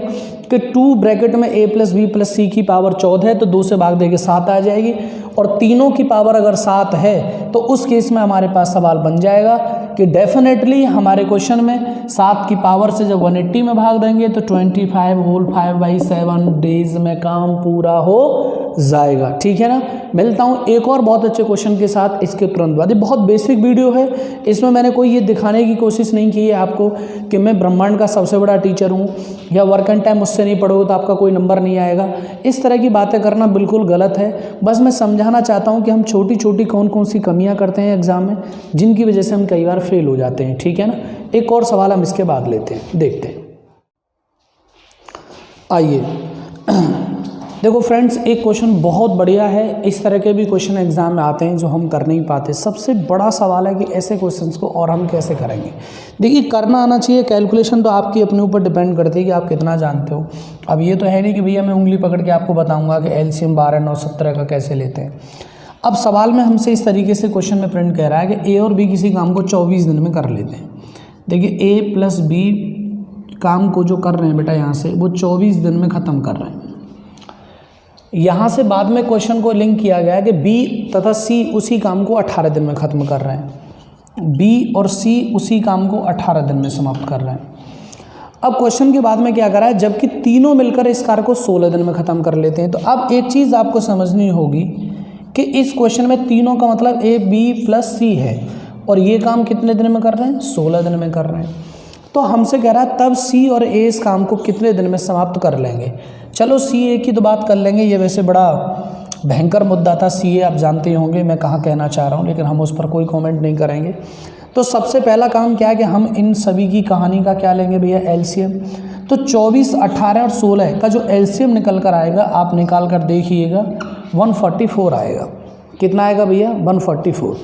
कि 2 ब्रैकेट में a+b+c की पावर 14 है तो 2 से भाग देके 7 आ जाएगी और तीनों की पावर अगर 7 है तो उस केस में हमारे पास सवाल बन जाएगा कि डेफिनेटली हमारे क्वेश्चन में 7 की पावर से जब 180 में भाग देंगे तो 25 होल 5/7 डेज में काम पूरा हो जाएगा। ठीक है ना? मिलता हूँ एक और बहुत अच्छे क्वेश्चन के साथ इसके तुरंत बाद। ये बहुत बेसिक वीडियो है, इसमें मैंने कोई ये दिखाने की कोशिश नहीं की है आपको कि मैं ब्रह्मांड का सबसे बड़ा टीचर हूँ या वर्क एंड टाइम मुझसे नहीं पढ़ोगे तो आपका कोई नंबर नहीं आएगा। इस तरह की बातें करना बिल्कुल गलत है। बस मैं समझाना चाहता हूँ कि हम छोटी छोटी कौन कौन सी कमियाँ करते हैं एग्ज़ाम में जिनकी वजह से हम कई बार फेल हो जाते हैं। ठीक है ना? एक और सवाल हम इसके बाद लेते हैं, देखते हैं। आइए देखो फ्रेंड्स, एक क्वेश्चन बहुत बढ़िया है। इस तरह के भी क्वेश्चन एग्जाम में आते हैं जो हम कर नहीं पाते। सबसे बड़ा सवाल है कि ऐसे क्वेश्चंस को और हम कैसे करेंगे। देखिए, करना आना चाहिए। कैलकुलेशन तो आपकी अपने ऊपर डिपेंड करती है कि आप कितना जानते हो। अब ये तो है नहीं कि भैया मैं उंगली पकड़ के आपको बताऊंगा कि एलसीएम 12, 9, 17 का कैसे लेते हैं। अब सवाल में हमसे इस तरीके से क्वेश्चन में प्रिंट कह रहा है कि ए और बी किसी काम को 24 दिन में कर लेते हैं। देखिए, a+b काम को जो कर रहे हैं बेटा यहाँ से वो 24 दिन में ख़त्म कर रहे हैं। यहाँ से बाद में क्वेश्चन को लिंक किया गया है कि बी तथा सी उसी काम को 18 दिन में ख़त्म कर रहे हैं। बी और सी उसी काम को 18 दिन में समाप्त कर रहे हैं। अब क्वेश्चन के बाद में क्या करा है, जबकि तीनों मिलकर इस कार्य को 16 दिन में ख़त्म कर लेते हैं। तो अब एक चीज़ आपको समझनी होगी कि इस क्वेश्चन में तीनों का मतलब ए बी प्लस सी है और ये काम कितने दिन में कर रहे हैं 16 दिन में कर रहे हैं। तो हमसे कह रहा है तब सी और ए इस काम को कितने दिन में समाप्त कर लेंगे। चलो सी ए की तो बात कर लेंगे, ये वैसे बड़ा भयंकर मुद्दा था। सी ए आप जानते ही होंगे मैं कहाँ कहना चाह रहा हूँ, लेकिन हम उस पर कोई कमेंट नहीं करेंगे। तो सबसे पहला काम क्या है कि हम इन सभी की कहानी का क्या लेंगे भैया एलसीएम। तो 24, 18 और 16 का जो एलसीएम निकल कर आएगा आप निकाल कर देखिएगा 144 आएगा। कितना आएगा भैया 144।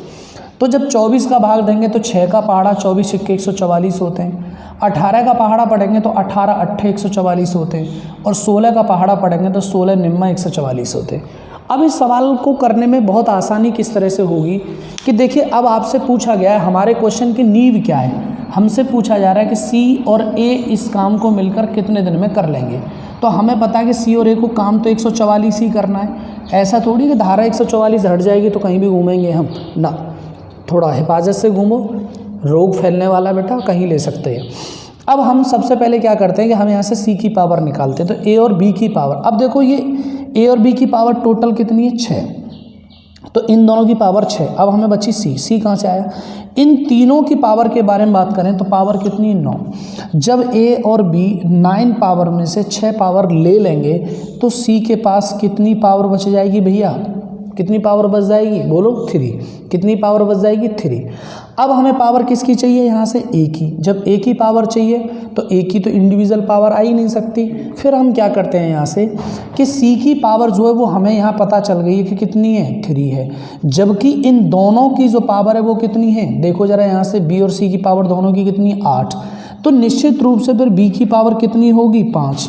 तो जब 24 का भाग देंगे तो 6 का पहाड़ा 24 × 144 होते हैं। 18 का पहाड़ा पढ़ेंगे तो 18 × 144 होते हैं और 16 का पहाड़ा पढ़ेंगे तो 16 × 144 होते हैं। अब इस सवाल को करने में बहुत आसानी किस तरह से होगी कि देखिए, अब आपसे पूछा गया है हमारे क्वेश्चन की नींव क्या है। हमसे पूछा जा रहा है कि सी और ए इस काम को मिलकर कितने दिन में कर लेंगे। तो हमें पता है कि सी और ए को काम तो 144 ही करना है। ऐसा थोड़ी कि धारा 144 हट जाएगी तो कहीं भी घूमेंगे हम ना, थोड़ा हिफाजत से घूमो। रोग फैलने वाला बेटा, कहीं ले सकते हैं। अब हम सबसे पहले क्या करते हैं कि हम यहाँ से c की पावर निकालते हैं, तो a और b की पावर, अब देखो ये a और b की पावर टोटल कितनी है 6, तो इन दोनों की पावर 6। अब हमें बची c कहाँ से आया, इन तीनों की पावर के बारे में बात करें तो पावर कितनी 9। जब a और b 9 पावर में से 6 पावर ले लेंगे तो c के पास कितनी पावर बच जाएगी भैया, कितनी पावर बच जाएगी बोलो 3, कितनी पावर बच जाएगी 3। अब हमें पावर किसकी चाहिए यहाँ से a की, जब a की पावर चाहिए तो a की तो इंडिविजुअल पावर आ ही नहीं सकती। फिर हम क्या करते हैं यहाँ से कि c की पावर जो है वो हमें यहाँ पता चल गई है कि कितनी है 3 है, जबकि इन दोनों की जो पावर है वो कितनी है, देखो जरा यहाँ से b और c की पावर दोनों की कितनी 8, तो निश्चित रूप से फिर b की पावर कितनी होगी 5।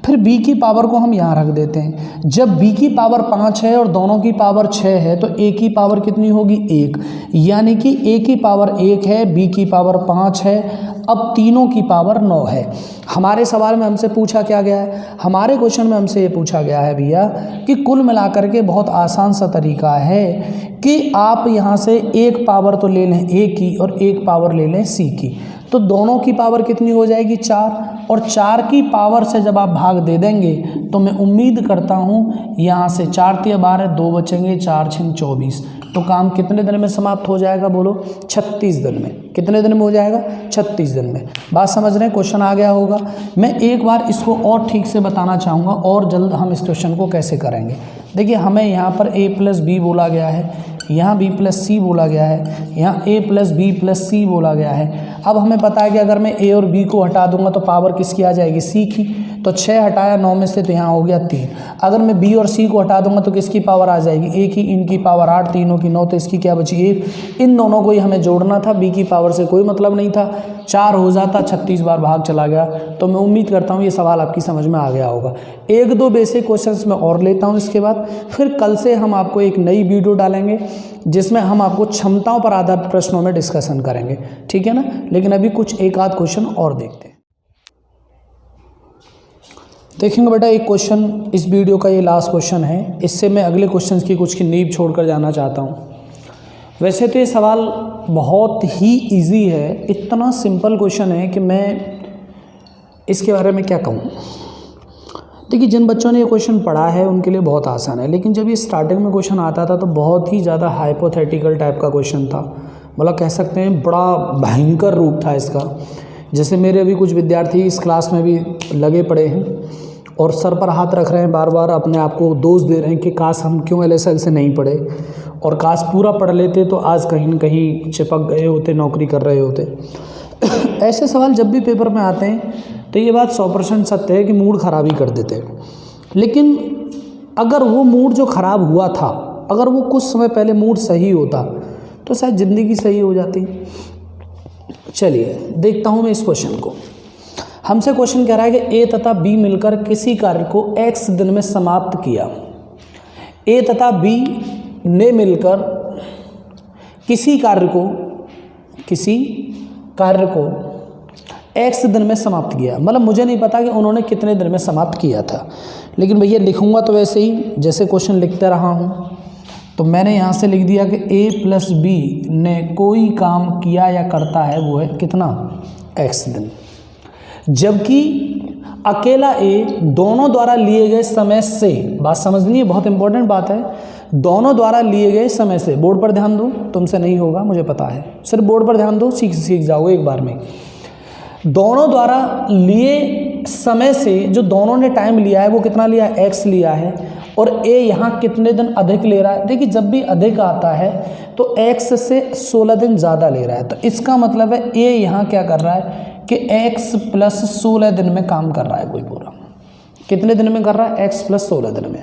फिर b की पावर को हम यहाँ रख देते हैं, जब b की पावर 5 है और दोनों की पावर 6 है तो a की पावर कितनी होगी 1, यानी कि a की पावर 1 है, b की पावर 5 है, अब तीनों की पावर 9 है। हमारे सवाल में हमसे पूछा क्या गया है, हमारे क्वेश्चन में हमसे ये पूछा गया है भैया कि कुल मिलाकर के बहुत आसान सा तरीका है कि आप यहाँ से एक पावर तो ले लें a की और एक पावर ले लें c की, तो दोनों की पावर कितनी हो जाएगी 4, और 4 की पावर से जब आप भाग दे देंगे तो मैं उम्मीद करता हूँ यहाँ से 4 × 12 2 बचेंगे, 4 × 24, तो काम कितने दिन में समाप्त हो जाएगा बोलो 36 दिन में। कितने दिन में हो जाएगा 36 दिन में। बात समझ रहे हैं, क्वेश्चन आ गया होगा। मैं एक बार इसको और ठीक से बताना चाहूँगा और जल्द हम इस क्वेश्चन को कैसे करेंगे। देखिए हमें यहाँ पर a + b बोला गया है, यहाँ b + c बोला गया है, यहाँ a + b + c बोला गया है। अब हमें पता है कि अगर मैं a और b को हटा दूंगा तो पावर किसकी आ जाएगी c की, तो 6 हटाया 9 में से तो यहाँ हो गया 3। अगर मैं b और c को हटा दूंगा तो किसकी पावर आ जाएगी a की, इनकी पावर 8, तीनों की 9, तो इसकी क्या बची 1। इन दोनों को ही हमें जोड़ना था, b की पावर से कोई मतलब नहीं था, 4 हो जाता 36 बार भाग चला गया। तो मैं उम्मीद करता हूँ ये सवाल आपकी समझ में आ गया होगा। 1-2 बेसिक क्वेश्चंस मैं और लेता हूँ, इसके बाद फिर कल से हम आपको एक नई वीडियो डालेंगे जिसमें हम आपको क्षमताओं पर आधारित प्रश्नों में डिस्कशन करेंगे, ठीक है ना। लेकिन अभी कुछ एक आध क्वेश्चन और देखते हैं। देखेंगे बेटा एक क्वेश्चन, इस वीडियो का ये लास्ट क्वेश्चन है, इससे मैं अगले क्वेश्चंस की कुछ की नींव छोड़कर जाना चाहता हूँ। वैसे तो ये सवाल बहुत ही इजी है, इतना सिंपल क्वेश्चन है कि मैं इसके बारे में क्या कहूँ। देखिए जिन बच्चों ने ये क्वेश्चन पढ़ा है उनके लिए बहुत आसान है, लेकिन जब ये स्टार्टिंग में क्वेश्चन आता था तो बहुत ही ज़्यादा हाइपोथेटिकल टाइप का क्वेश्चन था, मतलब कह सकते हैं बड़ा भयंकर रूप था इसका। जैसे मेरे अभी कुछ विद्यार्थी इस क्लास में भी लगे पड़े हैं और सर पर हाथ रख रहे हैं, बार बार अपने आप को दोष दे रहे हैं कि काश हम क्यों LSL से नहीं पढ़े, और काश पूरा पढ़ लेते तो आज कहीं न कहीं चिपक गए होते, नौकरी कर रहे होते। ऐसे सवाल जब भी पेपर में आते हैं तो ये बात 100% सत्य है कि मूड ख़राब ही कर देते हैं। लेकिन अगर वो मूड जो ख़राब हुआ था, अगर वो कुछ समय पहले मूड सही होता तो शायद ज़िंदगी सही हो जाती। चलिए देखता हूँ मैं इस क्वेश्चन को। हमसे क्वेश्चन कह रहा है कि a तथा b मिलकर किसी कार्य को x दिन में समाप्त किया। a तथा b ने मिलकर किसी कार्य को x दिन में समाप्त किया, मतलब मुझे नहीं पता कि उन्होंने कितने दिन में समाप्त किया था, लेकिन भैया लिखूंगा तो वैसे ही जैसे क्वेश्चन लिखते रहा हूँ। तो मैंने यहाँ से लिख दिया कि a + b ने कोई काम किया या करता है वो है कितना x दिन, जबकि अकेला a दोनों द्वारा लिए गए समय से, बात समझनी है, बहुत इंपॉर्टेंट बात है, दोनों द्वारा लिए गए समय से। बोर्ड पर ध्यान दो, तुमसे नहीं होगा मुझे पता है, सिर्फ बोर्ड पर ध्यान दो, सीख जाओगे एक बार में। दोनों द्वारा लिए समय से जो दोनों ने टाइम लिया है वो कितना लिया है x लिया है, और a यहाँ कितने दिन अधिक ले रहा है। देखिए जब भी अधिक आता है तो x से 16 दिन ज़्यादा ले रहा है, तो इसका मतलब है a यहाँ क्या कर रहा है कि x + 16 दिन में काम कर रहा है कोई पूरा। कितने दिन में कर रहा है x + 16 दिन में।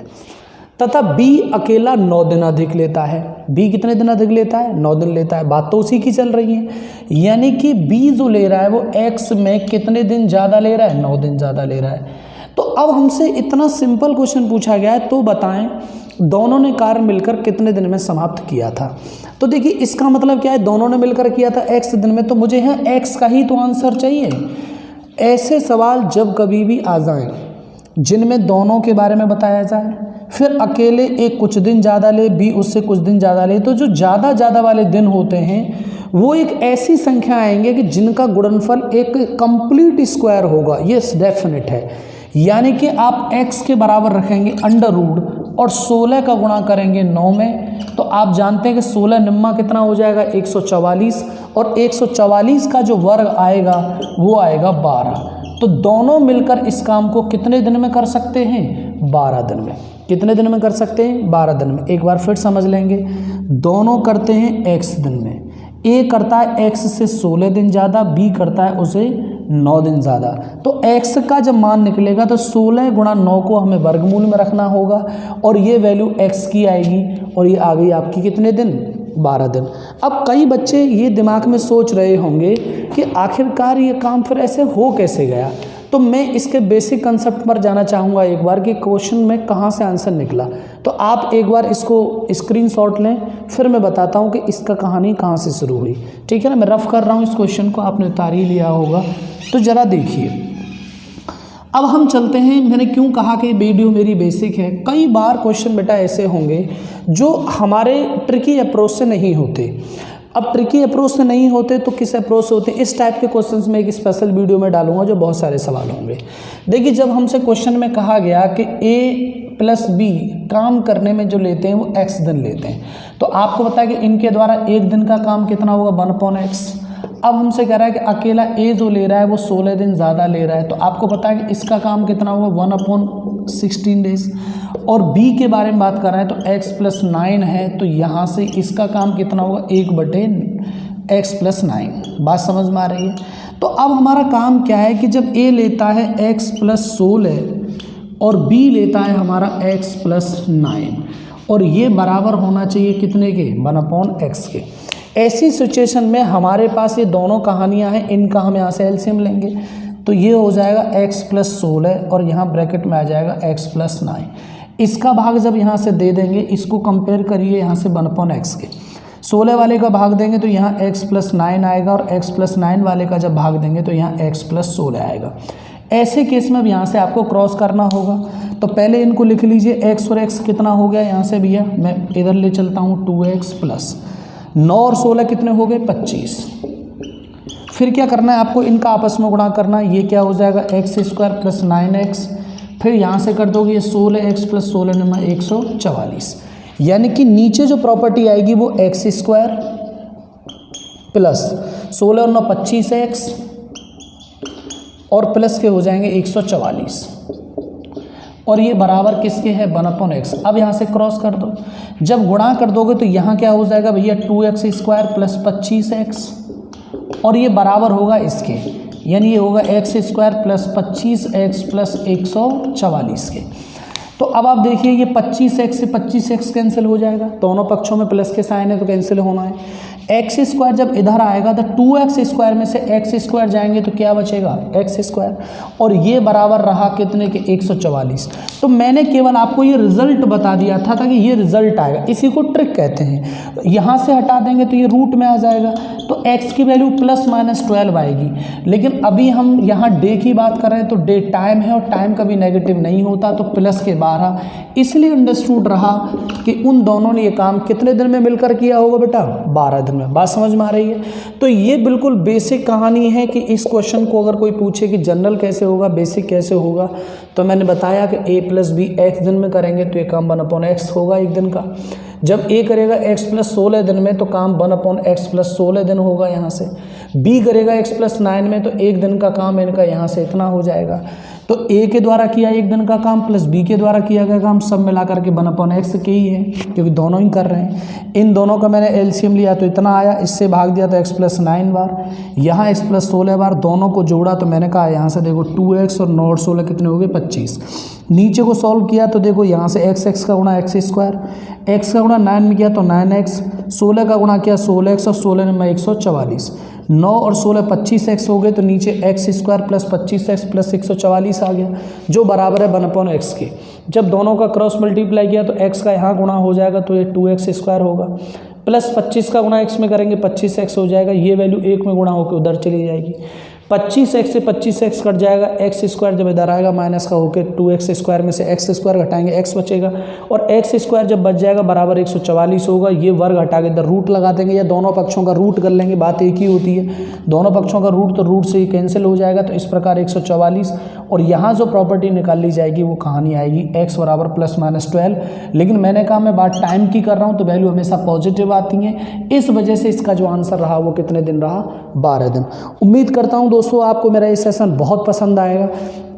तथा b अकेला 9 दिन अधिक लेता है। b कितने दिन अधिक लेता है 9 दिन लेता है, बात तो उसी की चल रही है, यानी कि b जो ले रहा है वो x में कितने दिन ज़्यादा ले रहा है 9 दिन ज़्यादा ले रहा है। तो अब हमसे इतना सिंपल क्वेश्चन पूछा गया है, तो बताएं दोनों ने कार्य मिलकर कितने दिन में समाप्त किया था। तो देखिए इसका मतलब क्या है, दोनों ने मिलकर किया था x दिन में, तो मुझे यहाँ x का ही तो आंसर चाहिए। ऐसे सवाल जब कभी भी आ जाएं जिनमें दोनों के बारे में बताया जाए, फिर अकेले एक कुछ दिन ज़्यादा ले, b उससे कुछ दिन ज़्यादा ले, तो जो ज़्यादा वाले दिन होते हैं वो एक ऐसी संख्या आएंगे कि जिनका गुणनफल एक कंप्लीट स्क्वायर होगा। यस, डेफिनेट है। यानी कि आप x के बराबर रखेंगे अंडर रूट और 16 का गुणा करेंगे 9 में, तो आप जानते हैं कि 16 निम्मा कितना हो जाएगा 144, और 144 का जो वर्ग आएगा वो आएगा 12। तो दोनों मिलकर इस काम को कितने दिन में कर सकते हैं? 12 दिन में। कितने दिन में कर सकते हैं? 12 दिन में। एक बार फिर समझ लेंगे, दोनों करते हैं x दिन में। ए करता है x से 16 दिन ज़्यादा, बी करता है उसे 9 दिन ज़्यादा। तो x का जब मान निकलेगा तो 16 गुणा 9 को हमें वर्गमूल में रखना होगा और ये वैल्यू x की आएगी, और ये आ गई आपकी कितने दिन? 12 दिन। अब कई बच्चे ये दिमाग में सोच रहे होंगे कि आखिरकार ये काम फिर ऐसे हो कैसे गया। तो मैं इसके बेसिक कंसेप्ट पर जाना चाहूँगा एक बार कि क्वेश्चन में कहाँ से आंसर निकला। तो आप एक बार इसको स्क्रीनशॉट लें, फिर मैं बताता हूँ कि इसका कहानी कहाँ से शुरू हुई। ठीक है ना, मैं रफ कर रहा हूँ इस क्वेश्चन को, आपने उतार ही लिया होगा। तो ज़रा देखिए, अब हम चलते हैं। मैंने क्यों कहा कि वीडियो मेरी बेसिक है? कई बार क्वेश्चन बेटा ऐसे होंगे जो हमारे ट्रिकी अप्रोच से नहीं होते। अब ट्रिकी अप्रोच से नहीं होते तो किस अप्रोच से होते हैं? इस टाइप के क्वेश्चंस में एक स्पेशल वीडियो में डालूंगा जो बहुत सारे सवाल होंगे। देखिए, जब हमसे क्वेश्चन में कहा गया कि a प्लस बी काम करने में जो लेते हैं वो x दिन लेते हैं, तो आपको पता है कि इनके द्वारा एक दिन का काम कितना होगा? 1/x। अब हमसे कह रहा है कि अकेला a जो ले रहा है वो 16 दिन ज़्यादा ले रहा है, तो आपको पता है कि इसका काम कितना होगा? 1/16 डेज। और b के बारे में बात कर रहे हैं तो x प्लस 9 है, तो यहाँ से इसका काम कितना होगा? 1/x plus 9। बात समझ में आ रही है? तो अब हमारा काम क्या है कि जब a लेता है x प्लस 16 और b लेता है हमारा x प्लस 9, और ये बराबर होना चाहिए कितने के? 1/x के। ऐसी सिचुएशन में हमारे पास ये दोनों कहानियाँ हैं, इनका हम यहाँ से एलसीएम लेंगे, तो ये हो जाएगा x प्लस 16 और यहाँ ब्रैकेट में आ जाएगा x प्लस 9। इसका भाग जब यहाँ से दे देंगे, इसको कंपेयर करिए यहाँ से 1/x के। 16 वाले का भाग देंगे तो यहाँ x प्लस 9 आएगा, और x प्लस 9 वाले का जब भाग देंगे तो यहाँ x प्लस 16 आएगा। ऐसे केस में अब यहाँ से आपको क्रॉस करना होगा। तो पहले इनको लिख लीजिए, x और x कितना हो गया यहाँ से भैया? मैं इधर ले चलता हूँ, 2x प्लस 9 और 16 कितने हो गए? 25। फिर क्या करना है आपको? इनका आपस में गुणा करना है। ये क्या हो जाएगा? x² plus 9x। फिर यहाँ से कर दोगे ये 16x प्लस 16 नंबर 144। यानी कि नीचे जो प्रॉपर्टी आएगी वो x² प्लस 16 और 9 25x और प्लस के हो जाएंगे 144, और ये बराबर किसके है? 1/x। अब यहाँ से क्रॉस कर दो। जब गुणा कर दोगे तो यहाँ क्या हो जाएगा भैया? 2x² प्लस 25x, और ये बराबर होगा इसके, यानी ये होगा x² प्लस 25x प्लस 144 के। तो अब आप देखिए, ये 25x से 25x कैंसिल हो जाएगा, दोनों पक्षों में प्लस के साइन है तो कैंसिल होना है। x² जब इधर आएगा तो 2x² में से x² जाएंगे तो क्या बचेगा? x², और ये बराबर रहा कितने के? 144। तो मैंने केवल आपको ये रिजल्ट बता दिया था ताकि ये रिजल्ट आएगा, इसी को ट्रिक कहते हैं। यहाँ से हटा देंगे तो ये रूट में आ जाएगा, तो x की वैल्यू प्लस माइनस 12 आएगी। लेकिन अभी हम यहाँ डे की बात कर रहे हैं तो डे टाइम है, और टाइम कभी नेगेटिव नहीं होता, तो प्लस के 12। इसलिए अंडरस्टूड रहा कि उन दोनों ने ये काम कितने दिन में मिलकर किया होगा बेटा? 12 दिन में। बात समझ में आ रही है? तो ये बिल्कुल बेसिक कहानी है कि इस क्वेश्चन को अगर कोई पूछे कि जनरल कैसे होगा, बेसिक कैसे होगा, तो मैंने बताया कि a प्लस बी x दिन में करेंगे तो ये काम 1/x होगा एक दिन का। जब a करेगा x प्लस 16 दिन में तो काम 1/x प्लस 16 दिन होगा यहाँ से। b करेगा x प्लस 9 में तो एक दिन का काम इनका यहाँ से इतना हो जाएगा। तो a के द्वारा किया एक दिन का काम प्लस b के द्वारा किया गया काम सब मिलाकर के 1/x के ही है, क्योंकि दोनों ही कर रहे हैं। इन दोनों का मैंने एलसीएम लिया तो इतना आया, इससे भाग दिया तो x प्लस 9 बार, यहाँ x प्लस 16 बार, दोनों को जोड़ा तो मैंने कहा यहाँ से देखो 2x और 9 और 16 कितने हो गए? 25। नीचे को सॉल्व किया तो देखो यहाँ से x का गुणा x², x का गुणा 9 में किया तो 9x, 16 का गुणा किया 16x और 16 में 144। 9 और 16 25x हो गए, तो नीचे x² प्लस 25x प्लस 144 आ गया, जो बराबर है 1/x के। जब दोनों का क्रॉस मल्टीप्लाई किया तो x का यहाँ गुणा हो जाएगा तो ये 2x² होगा, प्लस 25 का गुणा x में करेंगे 25x हो जाएगा, ये वैल्यू 1 में गुणा होकर उधर चली जाएगी। 25x से 25x कट जाएगा, एक्स स्क्वायर जब इधर आएगा माइनस का होकर 2x स्क्वायर में से एक्स स्क्वायर घटाएंगे x बचेगा, और एक्स स्क्वायर जब बच जाएगा बराबर 144 होगा। ये वर्ग हटा के इधर रूट लगा देंगे या दोनों पक्षों का रूट कर लेंगे, बात एक ही होती है, दोनों पक्षों का रूट तो रूट से ही कैंसिल हो जाएगा। तो इस प्रकार 144, और यहाँ जो प्रॉपर्टी निकाल ली जाएगी वो कहानी आएगी x बराबर +-12। लेकिन मैंने कहा मैं बात टाइम की कर रहा हूँ तो वैल्यू हमेशा पॉजिटिव आती है, इस वजह से इसका जो आंसर रहा वो कितने दिन रहा, 12 दिन। उम्मीद करता हूँ दोस्तों आपको मेरा ये सेशन बहुत पसंद आएगा।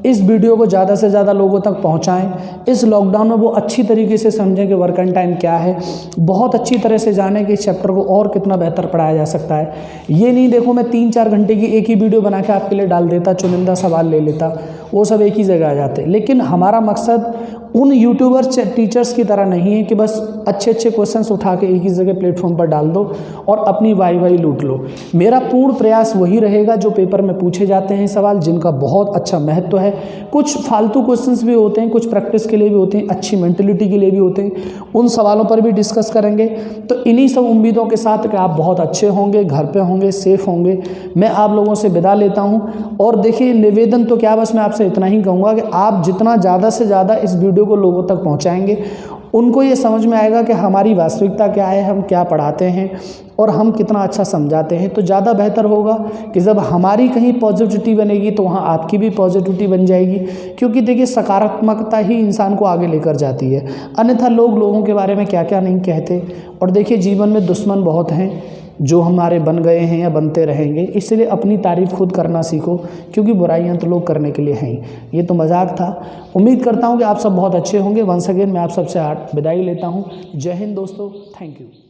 इस वीडियो को ज़्यादा से ज़्यादा लोगों तक पहुंचाएं। इस लॉकडाउन में वो अच्छी तरीके से समझें कि वर्क एंड टाइम क्या है, बहुत अच्छी तरह से जानें कि इस चैप्टर को और कितना बेहतर पढ़ाया जा सकता है। ये नहीं देखो मैं 3-4 घंटे की एक ही वीडियो बना के आपके लिए डाल देता, चुनिंदा सवाल ले लेता, वो सब एक ही जगह आ जाते। लेकिन हमारा मकसद उन यूट्यूबर्स टीचर्स की तरह नहीं है कि बस अच्छे अच्छे क्वेश्चंस उठा के एक ही जगह प्लेटफॉर्म पर डाल दो और अपनी वाई लूट लो। मेरा पूर्ण प्रयास वही रहेगा जो पेपर में पूछे जाते हैं सवाल, जिनका बहुत अच्छा महत्व है। कुछ फालतू क्वेश्चंस भी होते हैं, कुछ प्रैक्टिस के लिए भी होते हैं, अच्छी मेंटलिटी के लिए भी होते हैं, उन सवालों पर भी डिस्कस करेंगे। तो इन्हीं सब उम्मीदों के साथ कि आप बहुत अच्छे होंगे, घर पे होंगे, सेफ होंगे, मैं आप लोगों से विदा लेता हूँ। और देखिए निवेदन तो क्या, बस मैं आपसे इतना ही कहूँगा कि आप जितना ज़्यादा से ज़्यादा इस वीडियो को लोगों तक पहुंचाएंगे, उनको ये समझ में आएगा कि हमारी वास्तविकता क्या है, हम क्या पढ़ाते हैं और हम कितना अच्छा समझाते हैं। तो ज़्यादा बेहतर होगा कि जब हमारी कहीं पॉजिटिविटी बनेगी तो वहाँ आपकी भी पॉजिटिविटी बन जाएगी, क्योंकि देखिए सकारात्मकता ही इंसान को आगे लेकर जाती है। अन्यथा लोगों के बारे में क्या क्या नहीं कहते। और देखिए जीवन में दुश्मन बहुत हैं जो हमारे बन गए हैं या बनते रहेंगे, इसलिए अपनी तारीफ खुद करना सीखो, क्योंकि बुराइयां तो लोग करने के लिए हैं। ये तो मजाक था। उम्मीद करता हूं कि आप सब बहुत अच्छे होंगे। वंस अगेन मैं आप सबसे विदाई लेता हूं। जय हिंद दोस्तों, थैंक यू।